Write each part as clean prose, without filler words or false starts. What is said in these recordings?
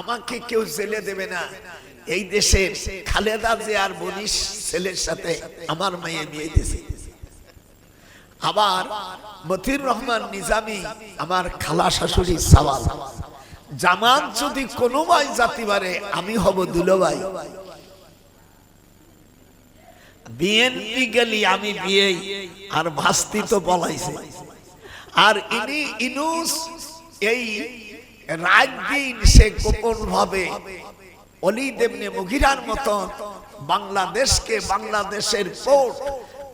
আমাকে কেউ জেলে দেবে না। এই দেশের খালেদা জিয়ার বনিশ ছেলের সাথে আমার মেয়ে বিয়ে দিয়েছে। আবার মতিউর রহমান নিজামী আমার খালা শাশুড়ি সওয়াল। জামাত যদি কোনো ভাই জাতি বারে আমি হব দুলোভাই। বিএনপি গেলি আমি বিয়ে, আর ভাস্তি তো বলাইছে। আর ইনি ইনুস এই রাত দিন সে গোপন ভাবে ওলীদ ইবনে মুগীরার মতো বাংলাদেশকে, বাংলাদেশের পোর্ট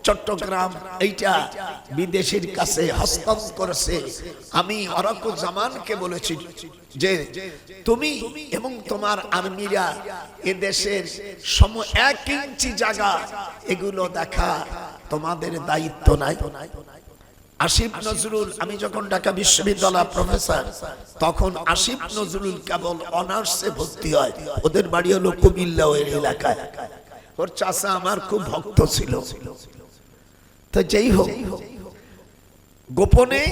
চট্টগ্রাম এইটা বিদেশির কাছে হস্তান্তর করেছে। আমি ওয়ারাকুজ্জামানকে বলেছি যে তুমি এবং তোমার আর্মিরা এদেশের 1 ইঞ্চি জায়গা এগুলো দেখা তোমাদের দায়িত্ব নাই। আসিফ নজরুল, আমি যখন ঢাকা বিশ্ববিদ্যালয় প্রফেসর, তখন আসিফ নজরুল কেবল অনার্সে ভর্তি হয়। ওদের বাড়ি হলো কুমিল্লা ওই এলাকায়। ওর চাচা আমার খুব ভক্ত ছিল। তো যেই হোক, গোপনে,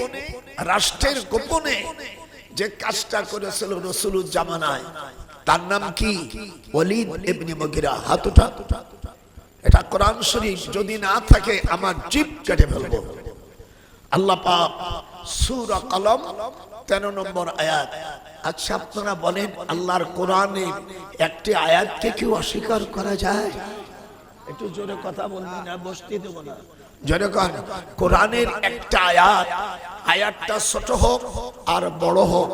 রাষ্ট্রের গোপনে যে কাজটা করেছিল রাসূলুজ্জামানায়, তার নাম কি? ওলীদ ইবনে মুগীরা। হাত উঠা। এটা কোরআন শরীফ, যদি না থাকে আমার জিভ কেটে ফেলবো। আল্লাহ পাক সূরা কলম 13 নম্বর আয়াত। আচ্ছা আপনারা বলেন, আল্লাহর কোরআনের একটি আয়াতকে কি অস্বীকার করা যায়? একটু জোরে কথা বলবি না, বসতে দেব না। জোরে কর। কোরআনের একটা আয়াত, আয়াতটা ছোট হোক আর বড় হোক,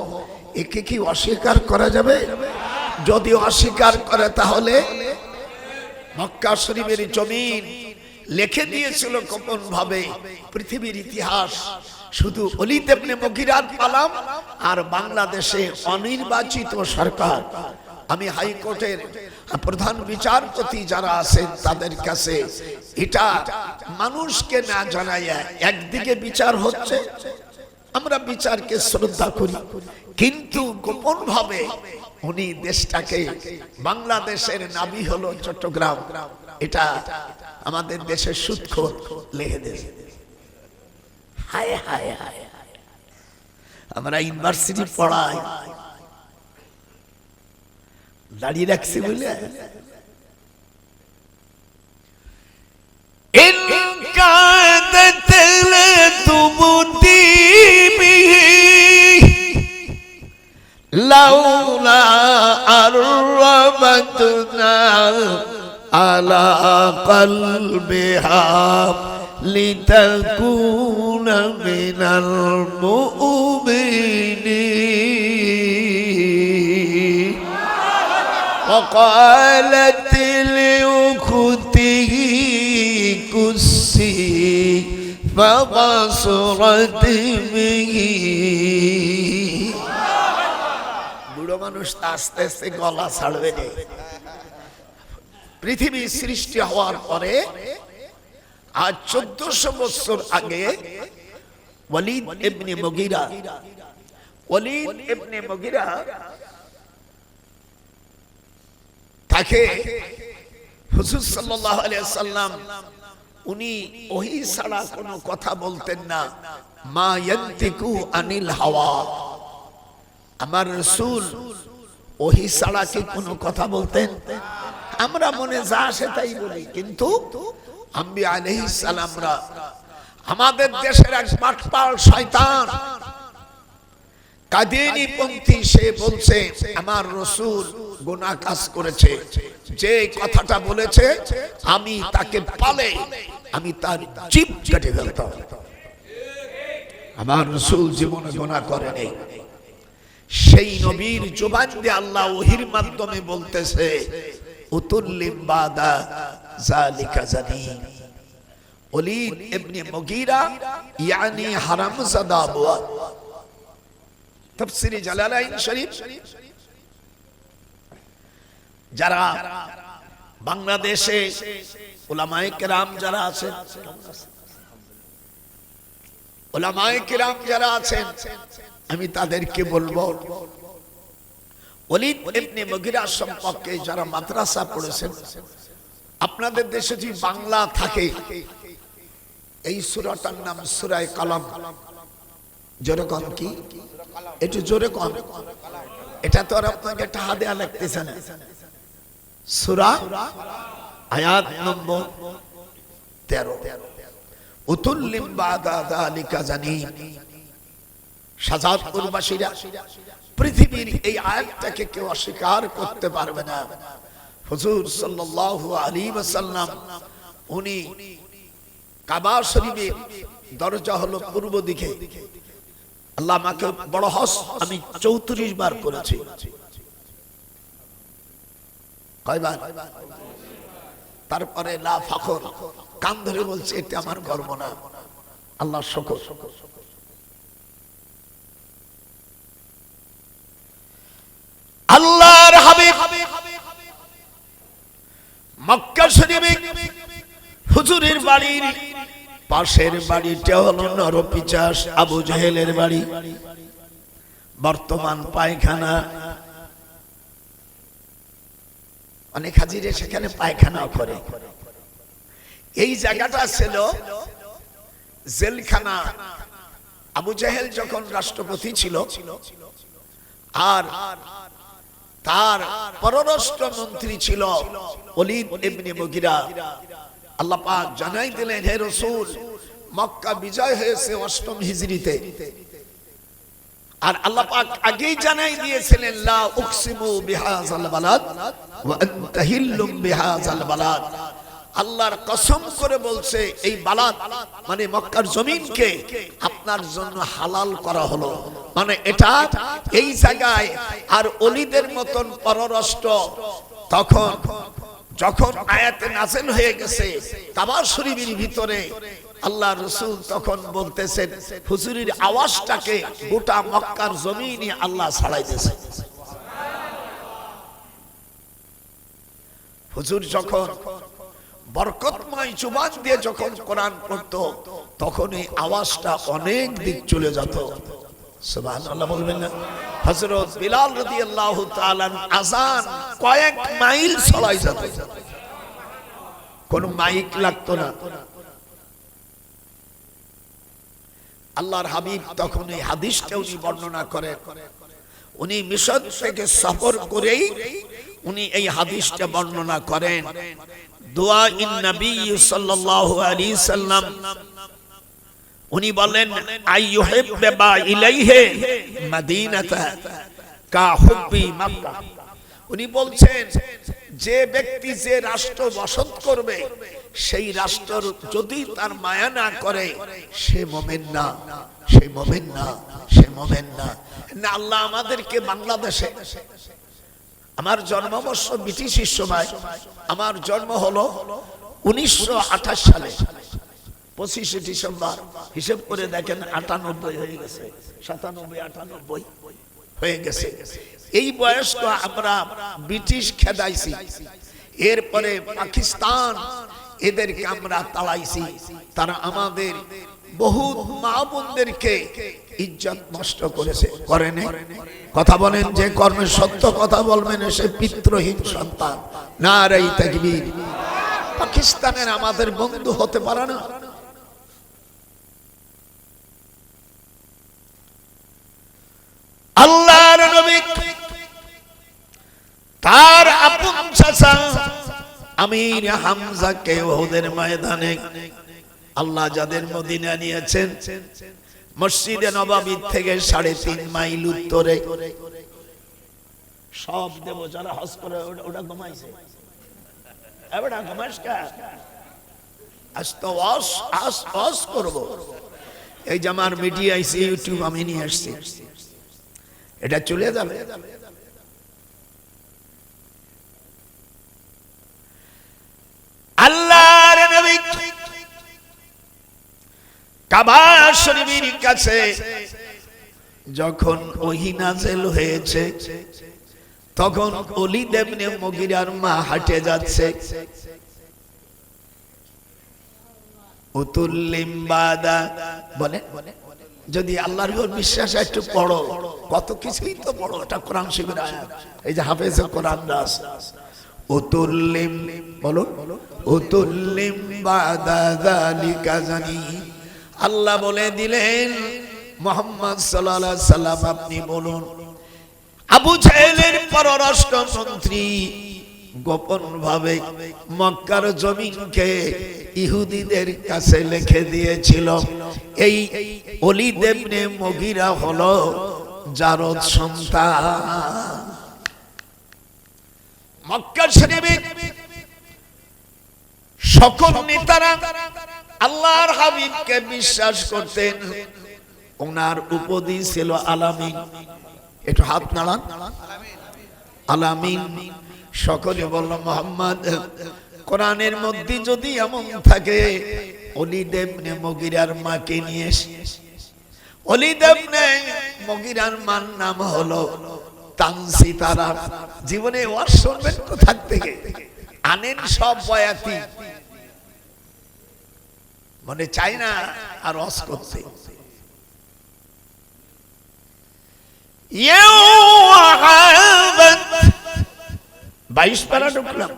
একে কি অস্বীকার করা যাবে? যদি অস্বীকার করে তাহলে মক্কা শরীফের জমিন লিখে দিয়েছিল গোপন ভাবে পৃথিবীর ইতিহাস। শুধু ওলীদ ইবনে মুগীরার পালাম আর বাংলাদেশে অনির্বাচিত সরকার। আমি হাইকোর্টের প্রধান বিচারপতি যারা আছেন তাদের কাছে এটা মানুষকে না জানাইয়া একদিকে বিচার হচ্ছে, আমরা বিচারকে শ্রদ্ধা করি, কিন্তু গোপন ভাবে উনি দেশটাকে, বাংলাদেশের নাভি হলো চট্টগ্রাম, এটা আমাদের দেশের সুদখোর লিখে দিয়েছে। হায় হায় হায়, আমরা ইউনিভার্সিটি পড়াই, দাঁড়িয়ে রাখছি বলে লাউলা আরবাতুনা আলা কলবিহা লিতাকুনা মিনাল মুমিনিন। وقالت لأخته كسي فبصرت به। বুড়ো মানুষ আস্তে আস্তে গলা ছাড়বে না। পৃথিবী সৃষ্টি হওয়ার পরে আজ 1400 বছর আগে ওলীদ ইবনে মুগীরা, ওলীদ ইবনে মুগীরা তাকে হুজুর সাল্লাল্লাহু আলাইহি ওয়াসাল্লাম, উনি ওহী ছাড়া কোনো কথা বলতেন না। মা ইয়ান্তিকু আনিল হাওয়া, আমার রাসূল ওহী ছাড়া কি কোনো কথা বলতেন? আমরা মনে যা আসে তাই বলি, কিন্তু আম্বিয়া আলাইহিস সালামরা, আমাদের দেশের এক বাটপাল শয়তান কাদিয়ানী পন্থী, সে বলছে আমার রাসূল গুনাহ কাজ করেছে, যে কথাটা বলেছে আমি তাকে পালে আমি তার জিভ কেটে ফেলতাম। আমার রাসূল জীবনে গুনাহ করেনি। সেই নবীর জবান দিয়ে আল্লাহ ওহীর মাধ্যমে বলতেছে উতুল্লিম বাদা যালিকা জানিন। ওলীদ ইবনে মুগীরা ইয়ানি হারামজাদা বুয়া। তাফসীরে জালালাইন শরীফ, যারা বাংলাদেশে উলামায়ে কেরাম যারা আছেন, উলামায়ে কেরাম যারা আছেন, আমি তাদেরকে বলবো ওলীদ ইবনে মুগীরা সম্পর্কে যারা মাদ্রাসা পড়েছেন, আপনাদের দেশে যদি বাংলা থাকে, এই সূরাটার নাম সূরায়ে কলম। জোরে কোন কি? একটু জোরে কোন। এটা তো আর আপনাকে টাকা দেয়া লাগতেছে না। সূরা আয়াত নম্বর 13 উতুল্লিম বাদা যালিকা জানিন। শাহজাদপুরবাসীরা পৃথিবীর এই আয়াতটাকে কেউ অস্বীকার করতে পারবে না। হুজুর সাল্লাল্লাহু আলাইহি ওয়াসাল্লাম উনি কাবা শরীফের দরজা হলো পূর্ব দিকে। আল্লাহ আমাকে বড় হজ আমি 34 বার করেছি। কয়বার? তারপরে লা ফখর, কান ধরে বলছে এটা আমার গর্ব না, আল্লাহর শুকর। আল্লাহর হাবিব মক্কা শরীফে হুজুরের বাড়ির পাশের বাড়িটা হলো নরপিচাস আবু জাহেলের বাড়ি, বর্তমান পায়খানা। অনেক হাজিরে সেখানে পায়খানা করে। এই জায়গাটা ছিল জেলখানা। আবু জাহেল যখন রাষ্ট্রপতি ছিল আর তার পররাষ্ট্র মন্ত্রী ছিল ওলীদ ইবনে মুগিরা। আল্লাহ পাক জানাই দিলেন, হে রাসূল, মক্কা বিজয় হয়েছে 8ম হিজরিতে। আর আল্লাহ পাক আগেই জানাই দিয়েছিলেন, লা উকসিমু বিহাযাল বালাদ ওয়া আনতা হিল্লুম বিহাযাল বালাদ। আল্লাহর কসম করে বলছে এই বালাদ মানে মক্কার জমিনকে আপনার জন্য হালাল করা হলো। মানে এটা এই জায়গায় আর ওলীদের মতন পররাষ্ট্র তখন যখন আয়াতে নাযিল হয়ে গেছে কাবা শরীফের ভিতরে, আল্লাহ রাসূল তখন বলতেছেন হুজুরের আওয়াজটাকে গোটা মক্কার জমিনে আল্লাহ ছড়াই দিয়েছে। হুজুর যখন বরকতময় জুবান দিয়ে যখন কোরআন পড়তো তখন এই আওয়াজটা অনেক দিক চলে যেত। সুবহানাল্লাহ বলবেন না? হযরত বিলাল রাদিয়াল্লাহু তাআলা আযান কয়েক মাইল ছড়াই যেত, কোনো মাইক লাগতো না। আল্লাহর হাবিব তখন এই হাদিসটা উনি বর্ণনা করেন। উনি মিশর থেকে সফর করেই উনি এই হাদিসটা বর্ণনা করেন। দোয়া ইন নবী সাল্লাল্লাহু আলাইহি সাল্লাম উনি বলেন, আইয়ুহিব্বা ইলাইহি মদিনাতা কা হুব্বি মক্কা। উনি বলছেন যে ব্যক্তি যে রাষ্ট্র বসত করবে সেই রাষ্ট্র যদি তার মায়া না করে সে মুমিন না, সে মুমিন না, সে মুমিন না। না, আল্লাহ আমাদেরকে বাংলাদেশে, আমার জন্মবর্ষ ব্রিটিশের সময়, আমার জন্ম হলো 1928 সালে 25শে ডিসেম্বর। হিসেব করে দেখেন 98 হয়ে গেছে, 97, 98 হয়ে গেছে। এই বয়স তো আমরা ব্রিটিশ খেদাইছি, এরপরে পাকিস্তান এদেরকে আমরা তাড়াইছি। তারা আমাদের বহু মা বোনদেরকে ইজ্জত নষ্ট করেছে, করেনি? কথা বলেন, যে কর্মে সত্য কথা বলবেন সে পিতৃহীন সন্তান। নারে তাকবীর। পাকিস্তানের আমাদের বন্ধু হতে পারে না। আল্লাহর নবী তার আপন চাচা আমির হামজাকে উহুদের ময়দানে আল্লাহ যাদের মদিনা নিয়েছেন, মসজিদে নববী থেকে 3.5 মাইল উত্তরে, সব দেব যারা হজ করে ওটা ঘুমাইছে। এবারে ঘুমাস কা? আজ তো ওয়াজ করব। এই যে আমার মিডিয়া আইছে, ইউটিউব আমি নিয়ে আসছি, এটা চলে যাবে। আল্লাহর নবী কাবা শরীফের কাছে যখন ওহী নাযিল হয়েছে তখন ওলীদ ইবনে মুগিরার মা হাঁটে যাচ্ছে। উতুল্লিম বাদা বলে, যদি আল্লাহর উপর বিশ্বাস একটু পড়ো, কত কিছুই তো পড়ো, এটা কোরআন শরীফের আয়াত। এই যে হাফেজে কোরআন দাস, উতুল্লিম বলো, উতুল্লিম বাদা যালিকা জানি। আল্লাহ বলে দিলেন মুহাম্মদ সাল্লাল্লাহু আলাইহি সাল্লাম আপনি বলুন, আবু জাহেলের পররাষ্ট্রমন্ত্রী গোপন ভাবে মক্কার জমিনকে ইহুদিদের কাছে লিখে দিয়েছিল, এই ওলীদ ইবনে মুগীরা হলো জারদ সন্তান। মক্কা শরীফে সকল নেতারা আল্লাহর হাবিবকে বিশ্বাস করতেন। ওনার উপাধি ছিল আলামিন। একটু হাত নাড়ান, আলামিন। সকলে বলল মুহাম্মদ। কোরআনের মধ্যে যদি এমন থাকে, ওলীদ ইবনে মুগীরার মাকে নিয়ে ওলীদ ইবনে মুগীরার মার নাম হলো তানসিতারা। জীবনে ওয়াজ শুনবেন কোথা থেকে? আনেন সব বয়াতি, মনে চাই না আর ওয়াজ করতে। 22 পারা ঢুকলাম।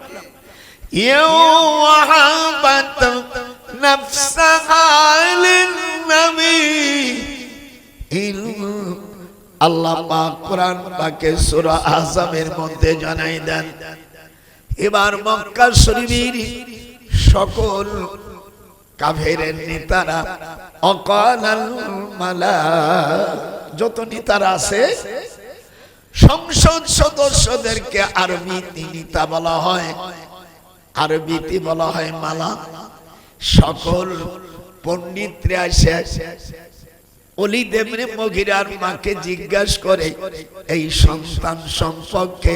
আল্লাহ পাক কোরআন পাকে সূরা আহজাবের মধ্যে জানাই দেন, এবার মক্কা শরীফের সকল কাফেরের নেতারা অকালাল মালা, যত নেতারা আছে সংসদ সদস্যদেরকে আরবিতে নেতা বলা হয়, আরবিতে বলা হয় মালা। সকল পণ্ডিতরা এসে ওলীদ ইবনে মুগীরার মাকে জিজ্ঞাসা করে এই সন্তান সম্পর্কে,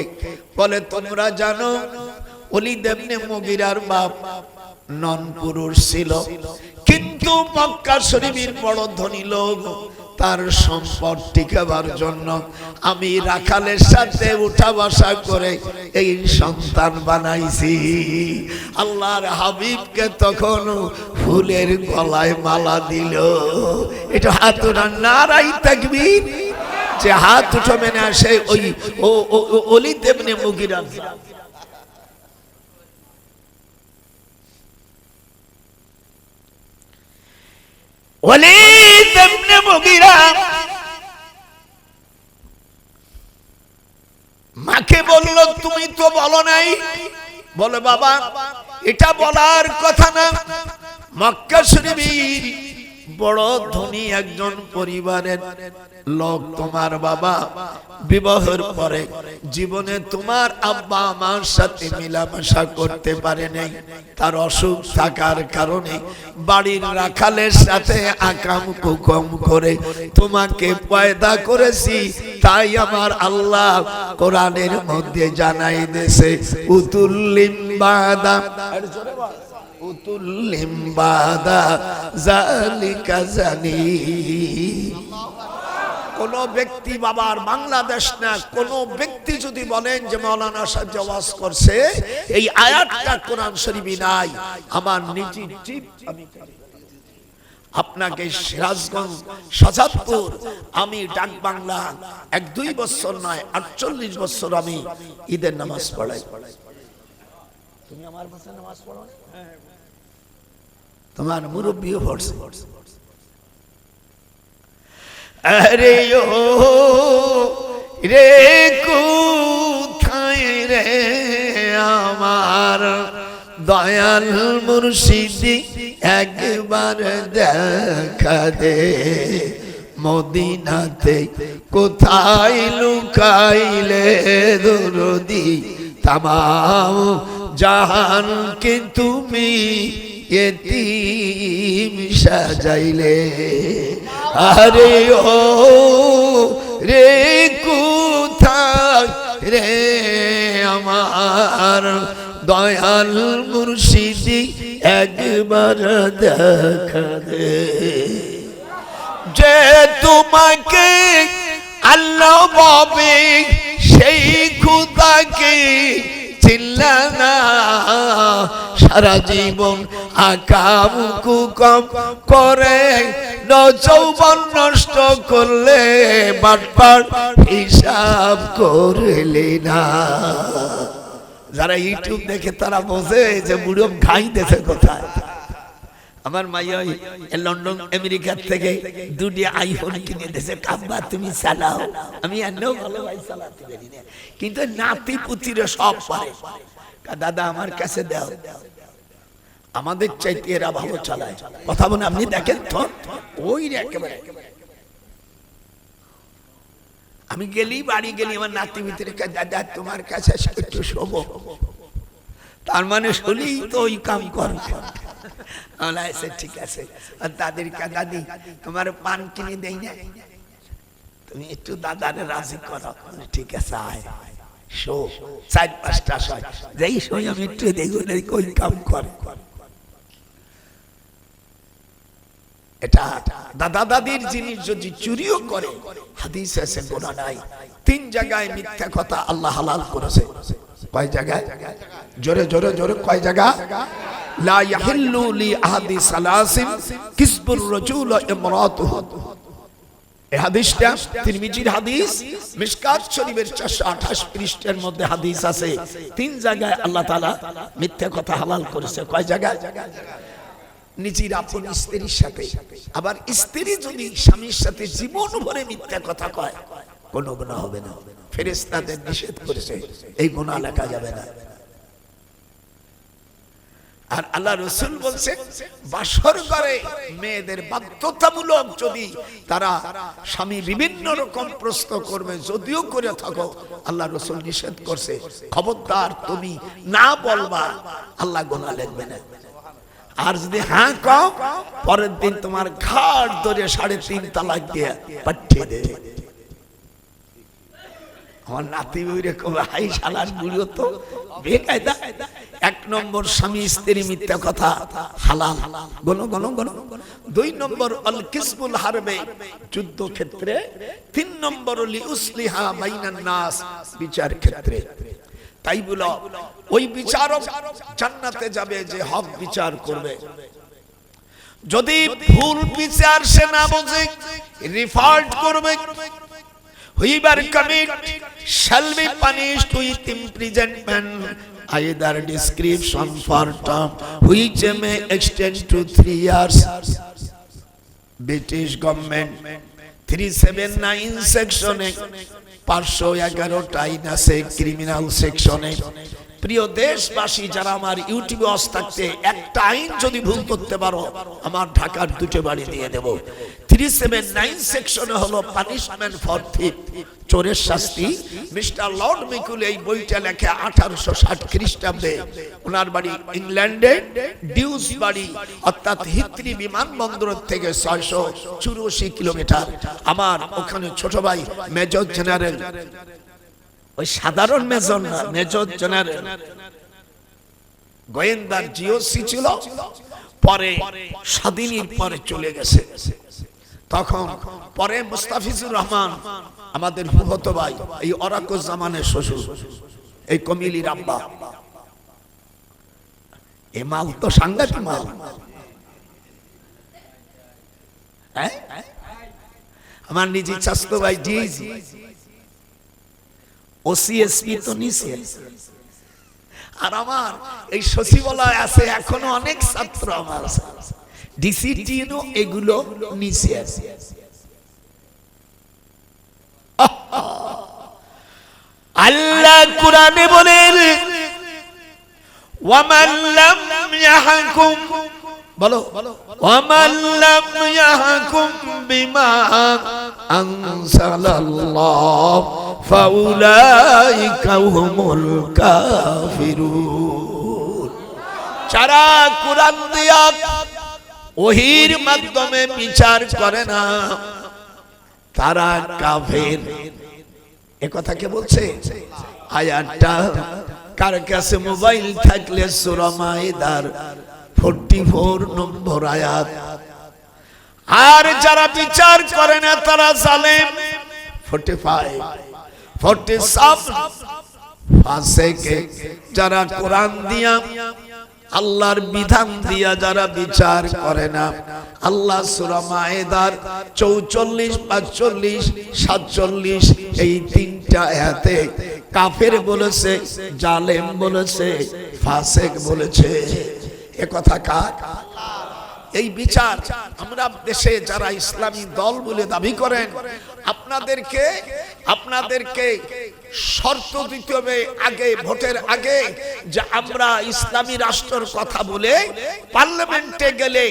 বলে তোমরা জানো ওলীদ ইবনে মুগীরার বাপ নন পুরুষ ছিল, কিন্তু মক্কা শরীফের বড় ধনী লোক, তার সম্পদ টিকাবার জন্য আমি রাখালের সাথে উঠা বসা করে এই সন্তান বানাইছি। আল্লাহর হাবিবকে তখন ফুলের গলায় মালা দিল। এটা হাত উঠান, নারাই তাকবীর। যে হাত উঠাবে না সে ওই ওলীদ ইবনে মুগীরা। ওলীদ ইবনে মুগীরা মাকে বলল তুমি তো বলো নাই। বলে বাবা এটা বলার কথা না, মক্কা শরীফের বড় ধনী একজন পরিবারের লোক তোমার বাবা, বিবাহের পরে জীবনে তোমার আব্বা আমার সাথে মেলামেশা করতে পারে নাই, তার অসুখ থাকার কারণে বাড়ির রাখালের সাথে আকাম কুকম করে তোমাকে পয়দা করেছি। তাই আমার আল্লাহ কোরআনের মধ্যে জানাই দিয়েছে উতুল্লিম বাদা, উতুল্লিম বাদা যালিকা জানি। কোন ব্যক্তি, বাবার বাংলাদেশ না, কোন ব্যক্তি যদি বলেন যে মাওলানা সাহেব ওয়াজ করছে এই আয়াতটা কোরআন শরীফে নাই, আমার নিজের জিব আমি আপনাকে সিরাজগঞ্জ সাজাদপুর আমি ডাক বাংলা 1-2 বছর নয় 48 বছর আমি ঈদের নামাজ পড়াই। তুমি আমার কাছে নামাজ পড়ো, তোমার মুরব্বিও পড়ছে। আরে ও রে কোথায় রে আমার দয়াল মুর্শিদি, একবার দেখা দে মদিনাতে কোথায় লুকাইলে দরদি, তামাম জাহানকে তুমি এতিম সাজাইলে। আরে ও রে কোথায় রে আমার দয়াল মুর্শিদি, একবার দেখা দে। যে তোমাকে আল্লাহ পাবে সেই খোদাকে চিল্লা না, সারা জীবন আকাম কুকম করে যৌবন নষ্ট করলে বাটপাট হিসাব করলে না। যারা ইউটিউব দেখে তারা বোঝে যে বুড়ো ঘাই দেখে কোথায়, আমার মাইয়া লন্ডন আমেরিকা থেকে দুটি আইফোন কিনে দিয়েছে, কাব্বা তুমি চালাও। আমি এমনিও ভালো ভাই চালাতে পারি না, কিন্তু নাতি পুতিরে সব পারে। দাদা আমার কাছে দাও, আমাদের চাইতে এরা ভালো চালায়। কথা বলে আপনি দেখেন তো, ওই একেবারে আমি গেলি বাড়ি গেলি আমার নাতি ভিতরে, দাদা তোমার কাছে একটু শোবো। তার মানে শুনেই তো ওই কাম করবে। ঠিক আছে। আর তাদেরকে দাদি তোমার পান কিনে দেই না, তুমি একটু দাদারে রাজি করো। ঠিক আছে আয় শো, 4-5টা শয় যেই শোয় আমি একটু দেখব ওই কাম করে। এটা দাদা দাদির জিনিস যদি চুরিও করে, হাদিস আছে গুনাহ নাই। 3 জায়গায় মিথ্যা কথা আল্লাহ হালাল করেছে। কয় জায়গায়? জোরে জোরে জোরে কয় জায়গা? লা ইয়াহিল্লু লি আহাদি সালাসিন কিসবুর রাজুল ইমরাতুহু। এই হাদিসটা তিরমিজির হাদিস, মিশকাত শরীফের 428 পৃষ্ঠার মধ্যে হাদিস আছে। 3 জায়গায় আল্লাহ তাআলা মিথ্যা কথা হালাল করেছে। কয় জায়গায়? নিজের আপন স্ত্রীর সাথে। আবার স্ত্রী যদি স্বামীর সাথে জীবন ভরে মিথ্যা কথা কয়, কোনো গুনাহ হবে না। ফেরেশতাদের নিষেধ করেছে, এই গুনাহ লেখা যাবে না। আর আল্লাহ রাসূল বলছেন, বাসর ঘরে মেয়েদের বাধ্যতামূলক যদি তারা স্বামী বিভিন্ন রকম প্রশ্ন করবে, যদিও করে থাকো, আল্লাহ রাসূল নিষেধ করছে, খবরদার তুমি না বলবা, আল্লাহ গুনাহ লিখবে না। আর যদি হ্যাঁ কও, পরের দিন তোমার ঘাট ধরে 3.5 তালাক দিয়ে পাঠিয়ে দেবে। আমার নাতি বইরে কবে হাই শালার বুড়ো তো বেকায়দা। 1 নম্বর স্বামী স্ত্রী মিথ্যা কথা হালাল, গনো গনো গনো। 2 নম্বর আল কিসবুল হারবে, যুদ্ধ ক্ষেত্রে। 3 নম্বর লি উসলিহা বাইনান নাস, বিচার ক্ষেত্রে। তাই বলো ওই বিচারক জান্নাতে যাবে যে হক বিচার করবে। যদি ভুল বিচার সে না বোঝে, রিফাল্ট করবে। Whoever commit shall be punished with imprisonment, either description for term which may extend to 3 years. British government 379 সেকশনে 511 আইন আছে ক্রিমিনাল সেকশনে। প্রিয় দেশবাসী যারা আমার ইউটিউবে ওয়াজ থাকতে, একটা আইন যদি ভুল করতে পারো, আমার ঢাকার 2টো বাড়ি দিয়ে দেব। 379 সেকশনে হলো পানিশমেন্ট ফর থিফ, চোরের শাস্তি। মিস্টার লর্ড মিকুল এই বইটা লেখে 1860 খ্রিস্টাব্দে। ওনার বাড়ি ইংল্যান্ডে, ডিউস বাড়ি, অর্থাৎ হিথ্রি বিমানবন্দর থেকে 684 কিলোমিটার। আমার ওখানে ছোট ভাই মেজর জেনারেল, ওই সাধারণ মেজর না, মেজর জেনারেল গোয়েন্দার জিওসি ছিল, পরে স্বাধীনের পরে চলে গেছে। তখন পরে মুস্তাফিজুর রহমান আমাদের ফুফাতো ভাই, এই ওরাকুজ্জামানের শ্বশুর, এই কমিলির আব্বা, এই মাল তো সাংঘাতিক মাল। আমার নিজের চাচতো ভাই ডিআইজি, ওসিএসপি তো নিছে। আর আমার এই সচিবালয় আছে এখনো অনেক ছাত্র আমার আছে, ডিসিটিও এগুলো নিছে। আল্লাহ কুরআনে বলেন, ওয়ামান লাম ইয়াহকুম, বলো ওয়ামান লাম ইয়াহকুম বিমা আনজালাল্লাহ ফাউলাইকা হুমুল কাফিরুন। যারা কুরআন দিয়া ওহীর মাধ্যমে বিচার করে না, তারা কাফের। এ কথা কে বলছে? আয়াতটা কার কাছে মোবাইল থাকলে সূরা মাইদার 44 নম্বর আয়াত। আর যারা বিচার করে না তারা জালেম। 45 47 ফাসিক। যারা কোরআন দিয়া আল্লাহর বিধান দিয়া যারা বিচার করে না, আল্লাহ সূরা মাইদার 44, 45, 47 এই 3টা আয়াতে কাফের বলেছে, জালেম বলেছে, ফাসিক বলেছে। এ কথা কার? এই বিচার আমরা দেশে যারা ইসলামী দল বলে দাবি করেন আপনাদেরকে শর্ত দিতে হবে আগে, ভোটের আগে, যে আমরা ইসলামী রাষ্ট্রের কথা বলে পার্লামেন্টে গেলে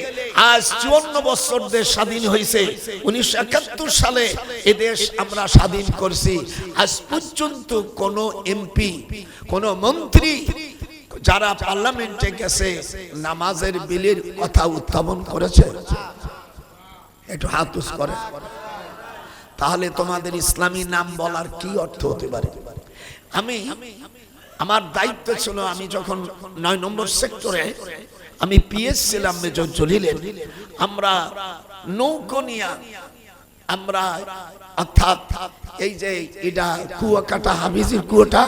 আজ 54 বছর দেশ স্বাধীন হয়েছে, 1971 সালে এ দেশ আমরা স্বাধীন করছি। আজ পর্যন্ত কোন এমপি, কোন মন্ত্রী যারা পার্লামেন্টে গেছে নামাজের বিলের কথা উত্থাপন করেছে? একটু হাত উঁচ করে। তাহলে তোমাদের ইসলামী নাম বলার কি অর্থ হতে পারে? আমার দায়িত্ব ছিল, আমি যখন 9 নম্বর সেক্টরে আমি পিএস ছিলাম মেজর জলিলের, আমরা নৌকনিয়া, আমরা অর্থাৎ এই যে এটা কুয়াকাটা হাফিজের কুয়াটা,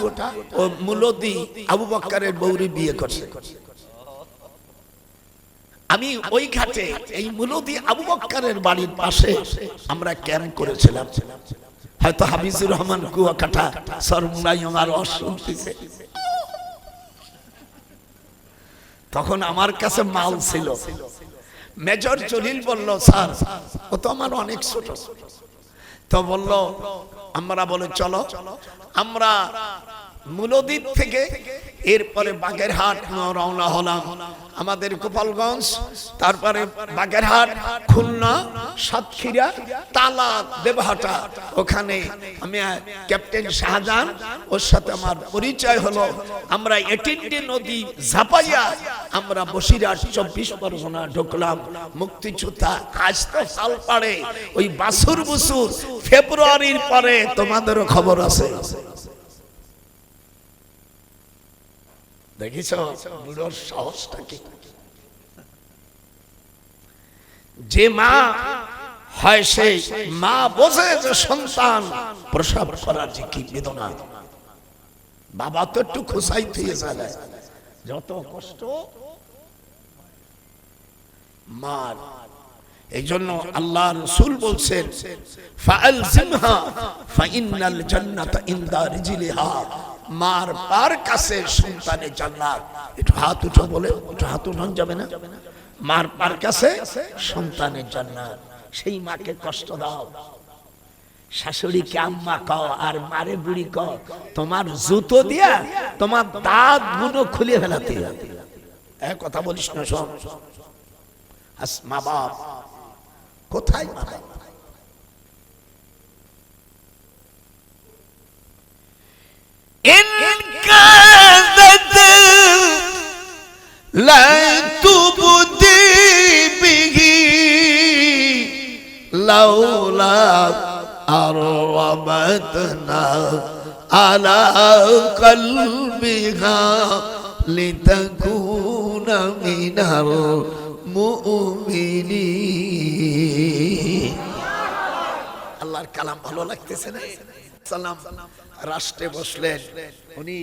ও মুলদি আবু বক্করের বৌরি বিয়ে করছে। আমি ওই ঘাটে এই মুলদি আবু বক্করের বাড়ির পাশে আমরা ক্যাম্প করেছিলাম। হয়তো হাফিজুর রহমান কুয়াকাটা সরমুলাই আমার অশুনতেছে। তখন আমার কাছে মাল ছিল। মেজর জলিল বলল, স্যার ও তো আমার অনেক ছোট, তো বলল আমরা বলে চলো, আমরা মূলদ্বীপ থেকে এরপরে বাগেরহাট রওনা হলাম, আমাদের গোপালগঞ্জ, তারপরে বাগেরহাট, খুলনা, সাতক্ষীরা, তালা, দেবহাটা। ওখানে আমি ক্যাপ্টেন শাহজাহান, ওর সাথে আমার পরিচয় হলো। আমরা 18 নদী ঝাপাইয়া আমরা বসিরহাট 24 পরগনা ঢুকলাম। মুক্তিযোদ্ধা আজ তো সাল পাড়ে ওই বাসুর বুসুর ফেব্রুয়ারির পরে তোমাদেরও খবর আছে। দেখিস বুড়োর সাহসটা কি? যে মা হয় সেই মা বোঝে যে সন্তান প্রসব করার যে কি বেদনা। বাবা তো একটু খুশাই থেকে যায়, যত কষ্ট মার। এই জন্য আল্লাহ রাসূল বলছেন, ফাআলজিমহা ফাইন্নাল জান্নাতা ইনদা রিজলিহা, মার পার কাছে সন্তানের জান্নাত। একটু হাত উঠো বলে, একটু হাত উঠান যাবে না? মার পার কাছে সন্তানের জান্নাত। সেই মাকে কষ্ট দাও, শাশুড়িকে আম্মা কও আর মারে বুড়ি কও, তোমার জুতো দিয়া তোমার দাঁত গুলো খুলে ফেলাতে। এক কথা বলিস না, শোন, মা বাপ কোথায়? মা বাপ إن كادت لا تبدي به لولا أربتنا على قلبها لتكون من المؤمنين। আল্লাহর কালাম ভালো লাগতেছে না? সালাম রাষ্ট্রে বসলেন, উনি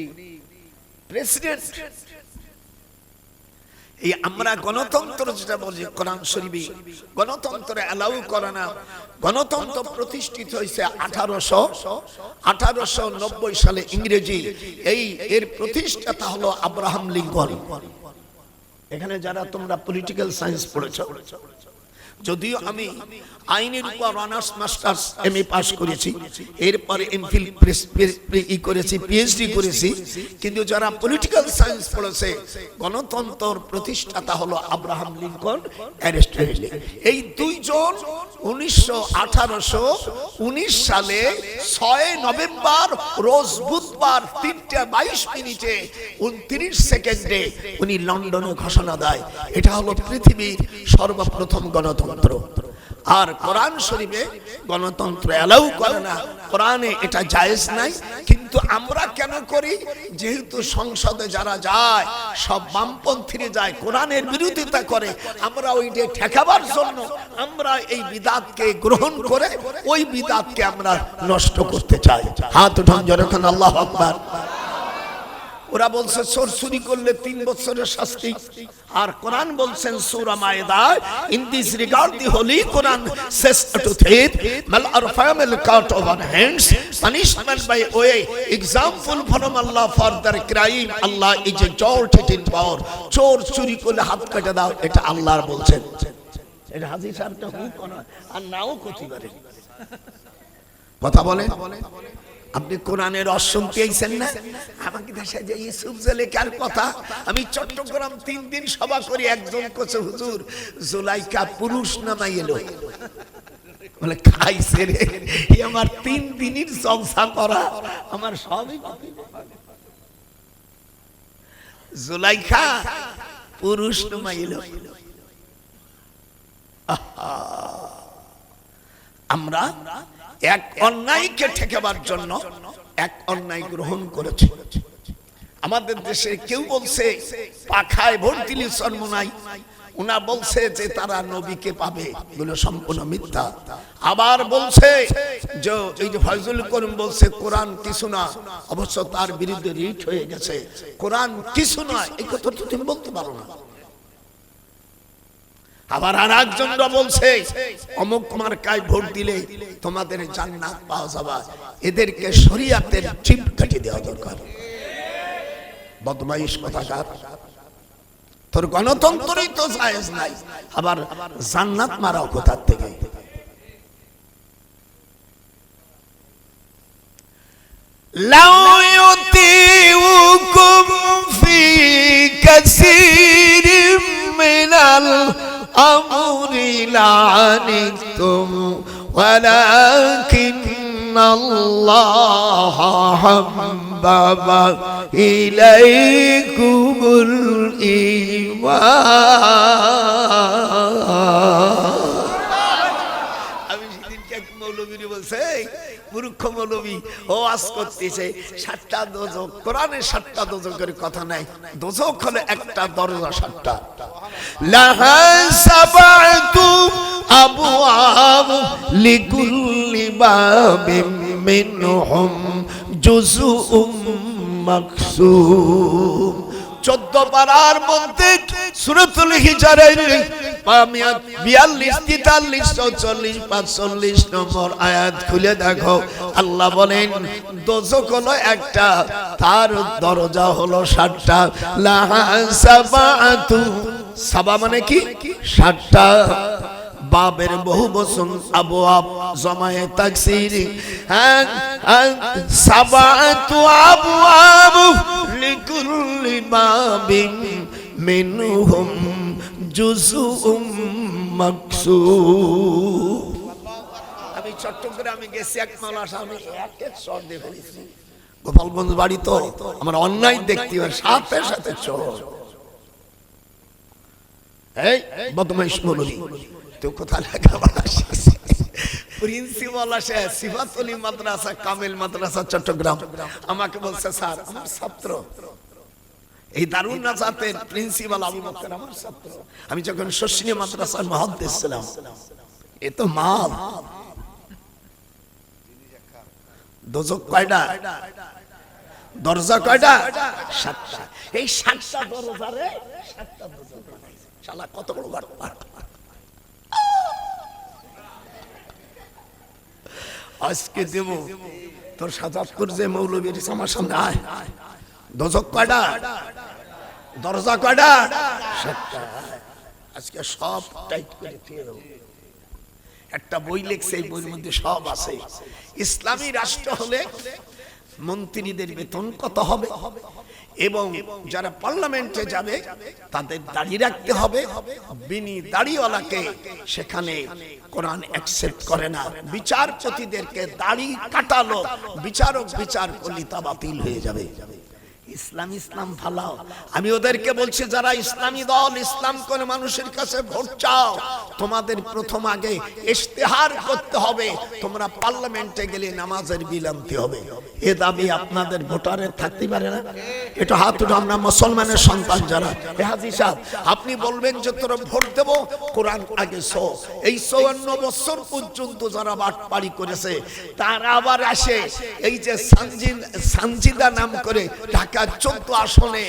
প্রেসিডেন্ট। এই আমরা গণতন্ত্র যেটা বলি কোরআন শরীফে, গণতন্ত্র অ্যালাউ করে না। গণতন্ত্র প্রতিষ্ঠিত হয়েছে 1890 সালে ইংরেজি। এর প্রতিষ্ঠাতা হলো আব্রাহাম লিঙ্কন। এখানে যারা তোমরা পলিটিক্যাল সায়েন্স পড়েছো, যদিও আমি আইনের উপর অনার্স মাস্টার্স এমএ পাস করেছি, এরপরে এমফিল করেছি, পিএইচডি করেছি, কিন্তু যারা পলিটিক্যাল সায়েন্স পড়েছে, গণতন্ত্র প্রতিষ্ঠাতা হলো আব্রাহাম লিঙ্কন, অ্যারিস্টটল। এই দুইজন 1819 সালে 6 নভেম্বর রোজ বুধবার 3:22 29 সেকেন্ডে উনি লন্ডনে ঘোষণা দেয়, এটা হলো পৃথিবীর সর্বপ্রথম গণতন্ত্র। আর কোরআন শরীফে গণতন্ত্র অ্যালাউ করে না, কোরআনে এটা জায়েজ নাই। কিন্তু আমরা কেন করি? যেহেতু সংসদে যারা যায় সব বামপন্থীরা যায়, কোরআনের বিরোধিতা করে, আমরা ওইটা ঠেকাবার জন্য আমরা এই বিদাতকে গ্রহণ করে ওই বিদাতকে আমরা নষ্ট করতে চাই। হাত উঠান যখন আল্লাহু আকবার। ওরা বলছে চোর চুরি করলে 3 বছরের শাস্তি, আর কোরআন বলছেন সূরা মায়েদায়, in this regard the holy Quran says to thief mal arfamil cut over hands, punishment by way example from Allah for their crime, Allah is exalted in power। চোর চুরি করলে হাত কেটে দাও, এটা আল্লাহর বলছেন। এটা হাজী সাহেবটা হুক নয় আর নাও করতে পারে। কথা বলে আপনি কোরআনের অসম পেয়েছেন না? আমাকে দেশে যে ইউসুফ জুলাইখার কথা, আমি চট্টগ্রাম 3 দিন সভা করি, একজন কোছে হুজুর জুলাইখা পুরুষ নামাই এলো, বলে খাইছে রে আমার 3 দিনের জলসা করা আমার সবই। জুলাইখা পুরুষ নামাই এলো। আমরা এক অন্যায়কে ঠেকাবার জন্য এক অন্যায় গ্রহণ করেছি। আমাদের দেশে কেউ বলছে পাখায় ভোট দিলে শর্ম নাই, উনা বলছে যে তারা নবীকে পাবে, বলে সম্পূর্ণ মিথ্যা। আবার বলছে যে এই যে ফয়জুল করিম বলছে কোরআন কিছু না, অবশ্য তার বিরুদ্ধে রিট হয়ে গেছে, কোরআন কিছু না, এই কথা তো তুমি বলতে পারো না। আবার আর একজনরা বলছে অমুক মার্কায় ভোট দিলে তোমাদের জান্নাত পাওয়া যাবে, এদেরকে শরীয়তের চিপ কেটে দেওয়া দরকার। বদমাইশ কথাকার, তোর গণতন্ত্রই তো জায়েজ নাই, আবার জান্নাত মারাও কোথার থেকে? লাউ ইউতিউকুম ফি কাসীরিম মিনাল আমরি লানিতুম ওয়ালাকিন্নাল্লাহ হাব্বাবা ইলাইকুমুল ঈমান। আমি সেদিনকে এক মৌলবী বলছে, মূর্খ মৌলবী ও আজ করতেছে 7টা দোজক, কোরআনে 7টা দোজকের কথা নাই, দোজক হলো একটা দরজা 7টা। লাহা সাবাতু আবওয়াব লিকুল্লি বাবিম মিনহুম জুজউম মাকসুম। 14 পারার মধ্যে সূরাতুল হিজরের 42, 43, 44, 45 নম্বর আয়াত খুলে দেখো, আল্লাহ বলেন দোজখ হলো একটা, তার দরজা হলো 7টা। লাহা সাবাতু, সাবা মানে কি? 7টা। বাবের বহু বচন আবওয়াব জমায়ে তাকসীর, সাবাতু আবওয়াব লিকুল্লি বাবিন মিনহুম জুজউম মাকসুম। আমি চট্টগ্রামে গেছি, এক মাওলানা সাহেব এক চর দিয়ে ফেলেছি, গোপালগঞ্জ বাড়ি তো আমার অন্যায় দেখতে হয়, সাথে সাথে চোর। এই বদমাইশ মৌলবী তো কোথায় লেখাপড়া শিখছে? প্রিন্সিপাল আসে সিফাতুল মাদ্রাসা কামিল মাদ্রাসা চট্টগ্রাম, আমাকে বলছে স্যার আমার ছাত্র এই দারুন নাজাতের প্রিন্সিপাল আবু বকর আমার ছাত্র। আমি যখন শর্ষিনী মাদ্রাসার মুহাদ্দিস ছিলাম, এ তো মাল। দোজখ কয়টা? দরজা কয়টা? 7টা। এই 7টা দরজারে 7টা দোজখ বানাইছে। শালা কত বড় বাটপার! আজকে দেব তোর সাজাদপুর যে মৌলবীর আমার সামনে আয়, দোজখ কয়টা? দরজা কয়টা? 7টা। আজকে সব টাইট করে দিয়ে দেব। একটা বই লিখছে, এই বইয়ের মধ্যে সব আছে। ইসলামী রাষ্ট্র হলে মন্ত্রীদের বেতন কত হবে, এবং যারা পার্লামেন্টে যাবে তাদের দাড়ি রাখতে হবে, বিনি দাড়িওয়ালাকে সেখানে কোরআন অ্যাকসেপ্ট করে না। বিচারপতিদেরকে দাড়ি কাটালো বিচারক বিচার করলে তা বাতিল হয়ে যাবে। ইসলাম ইসলাম ফালাও। আমি ওদেরকে বলছি যারা ইসলামী দল ইসলাম করে মানুষের কাছে ভোট চাও, তোমাদের প্রথম আগে ইশতেহার করতে হবে, তোমরা পার্লামেন্টে গেলে নামাজের বিল আনতে হবে। এ দাবি আপনাদের ভোটারের থাকতে পারে না? এটা হাত উঠে, আমরা মুসলমানের সন্তান যারা, হাজী সাহেব আপনি বলবেন যে তোরা ভোট দেবো, কোরআন আগে সো। এই 54 বছর পর্যন্ত যারা বাটপাড়ি করেছে তারা আবার আসে এই যে সানজিদা নাম করে ঢাকা 14 আসনে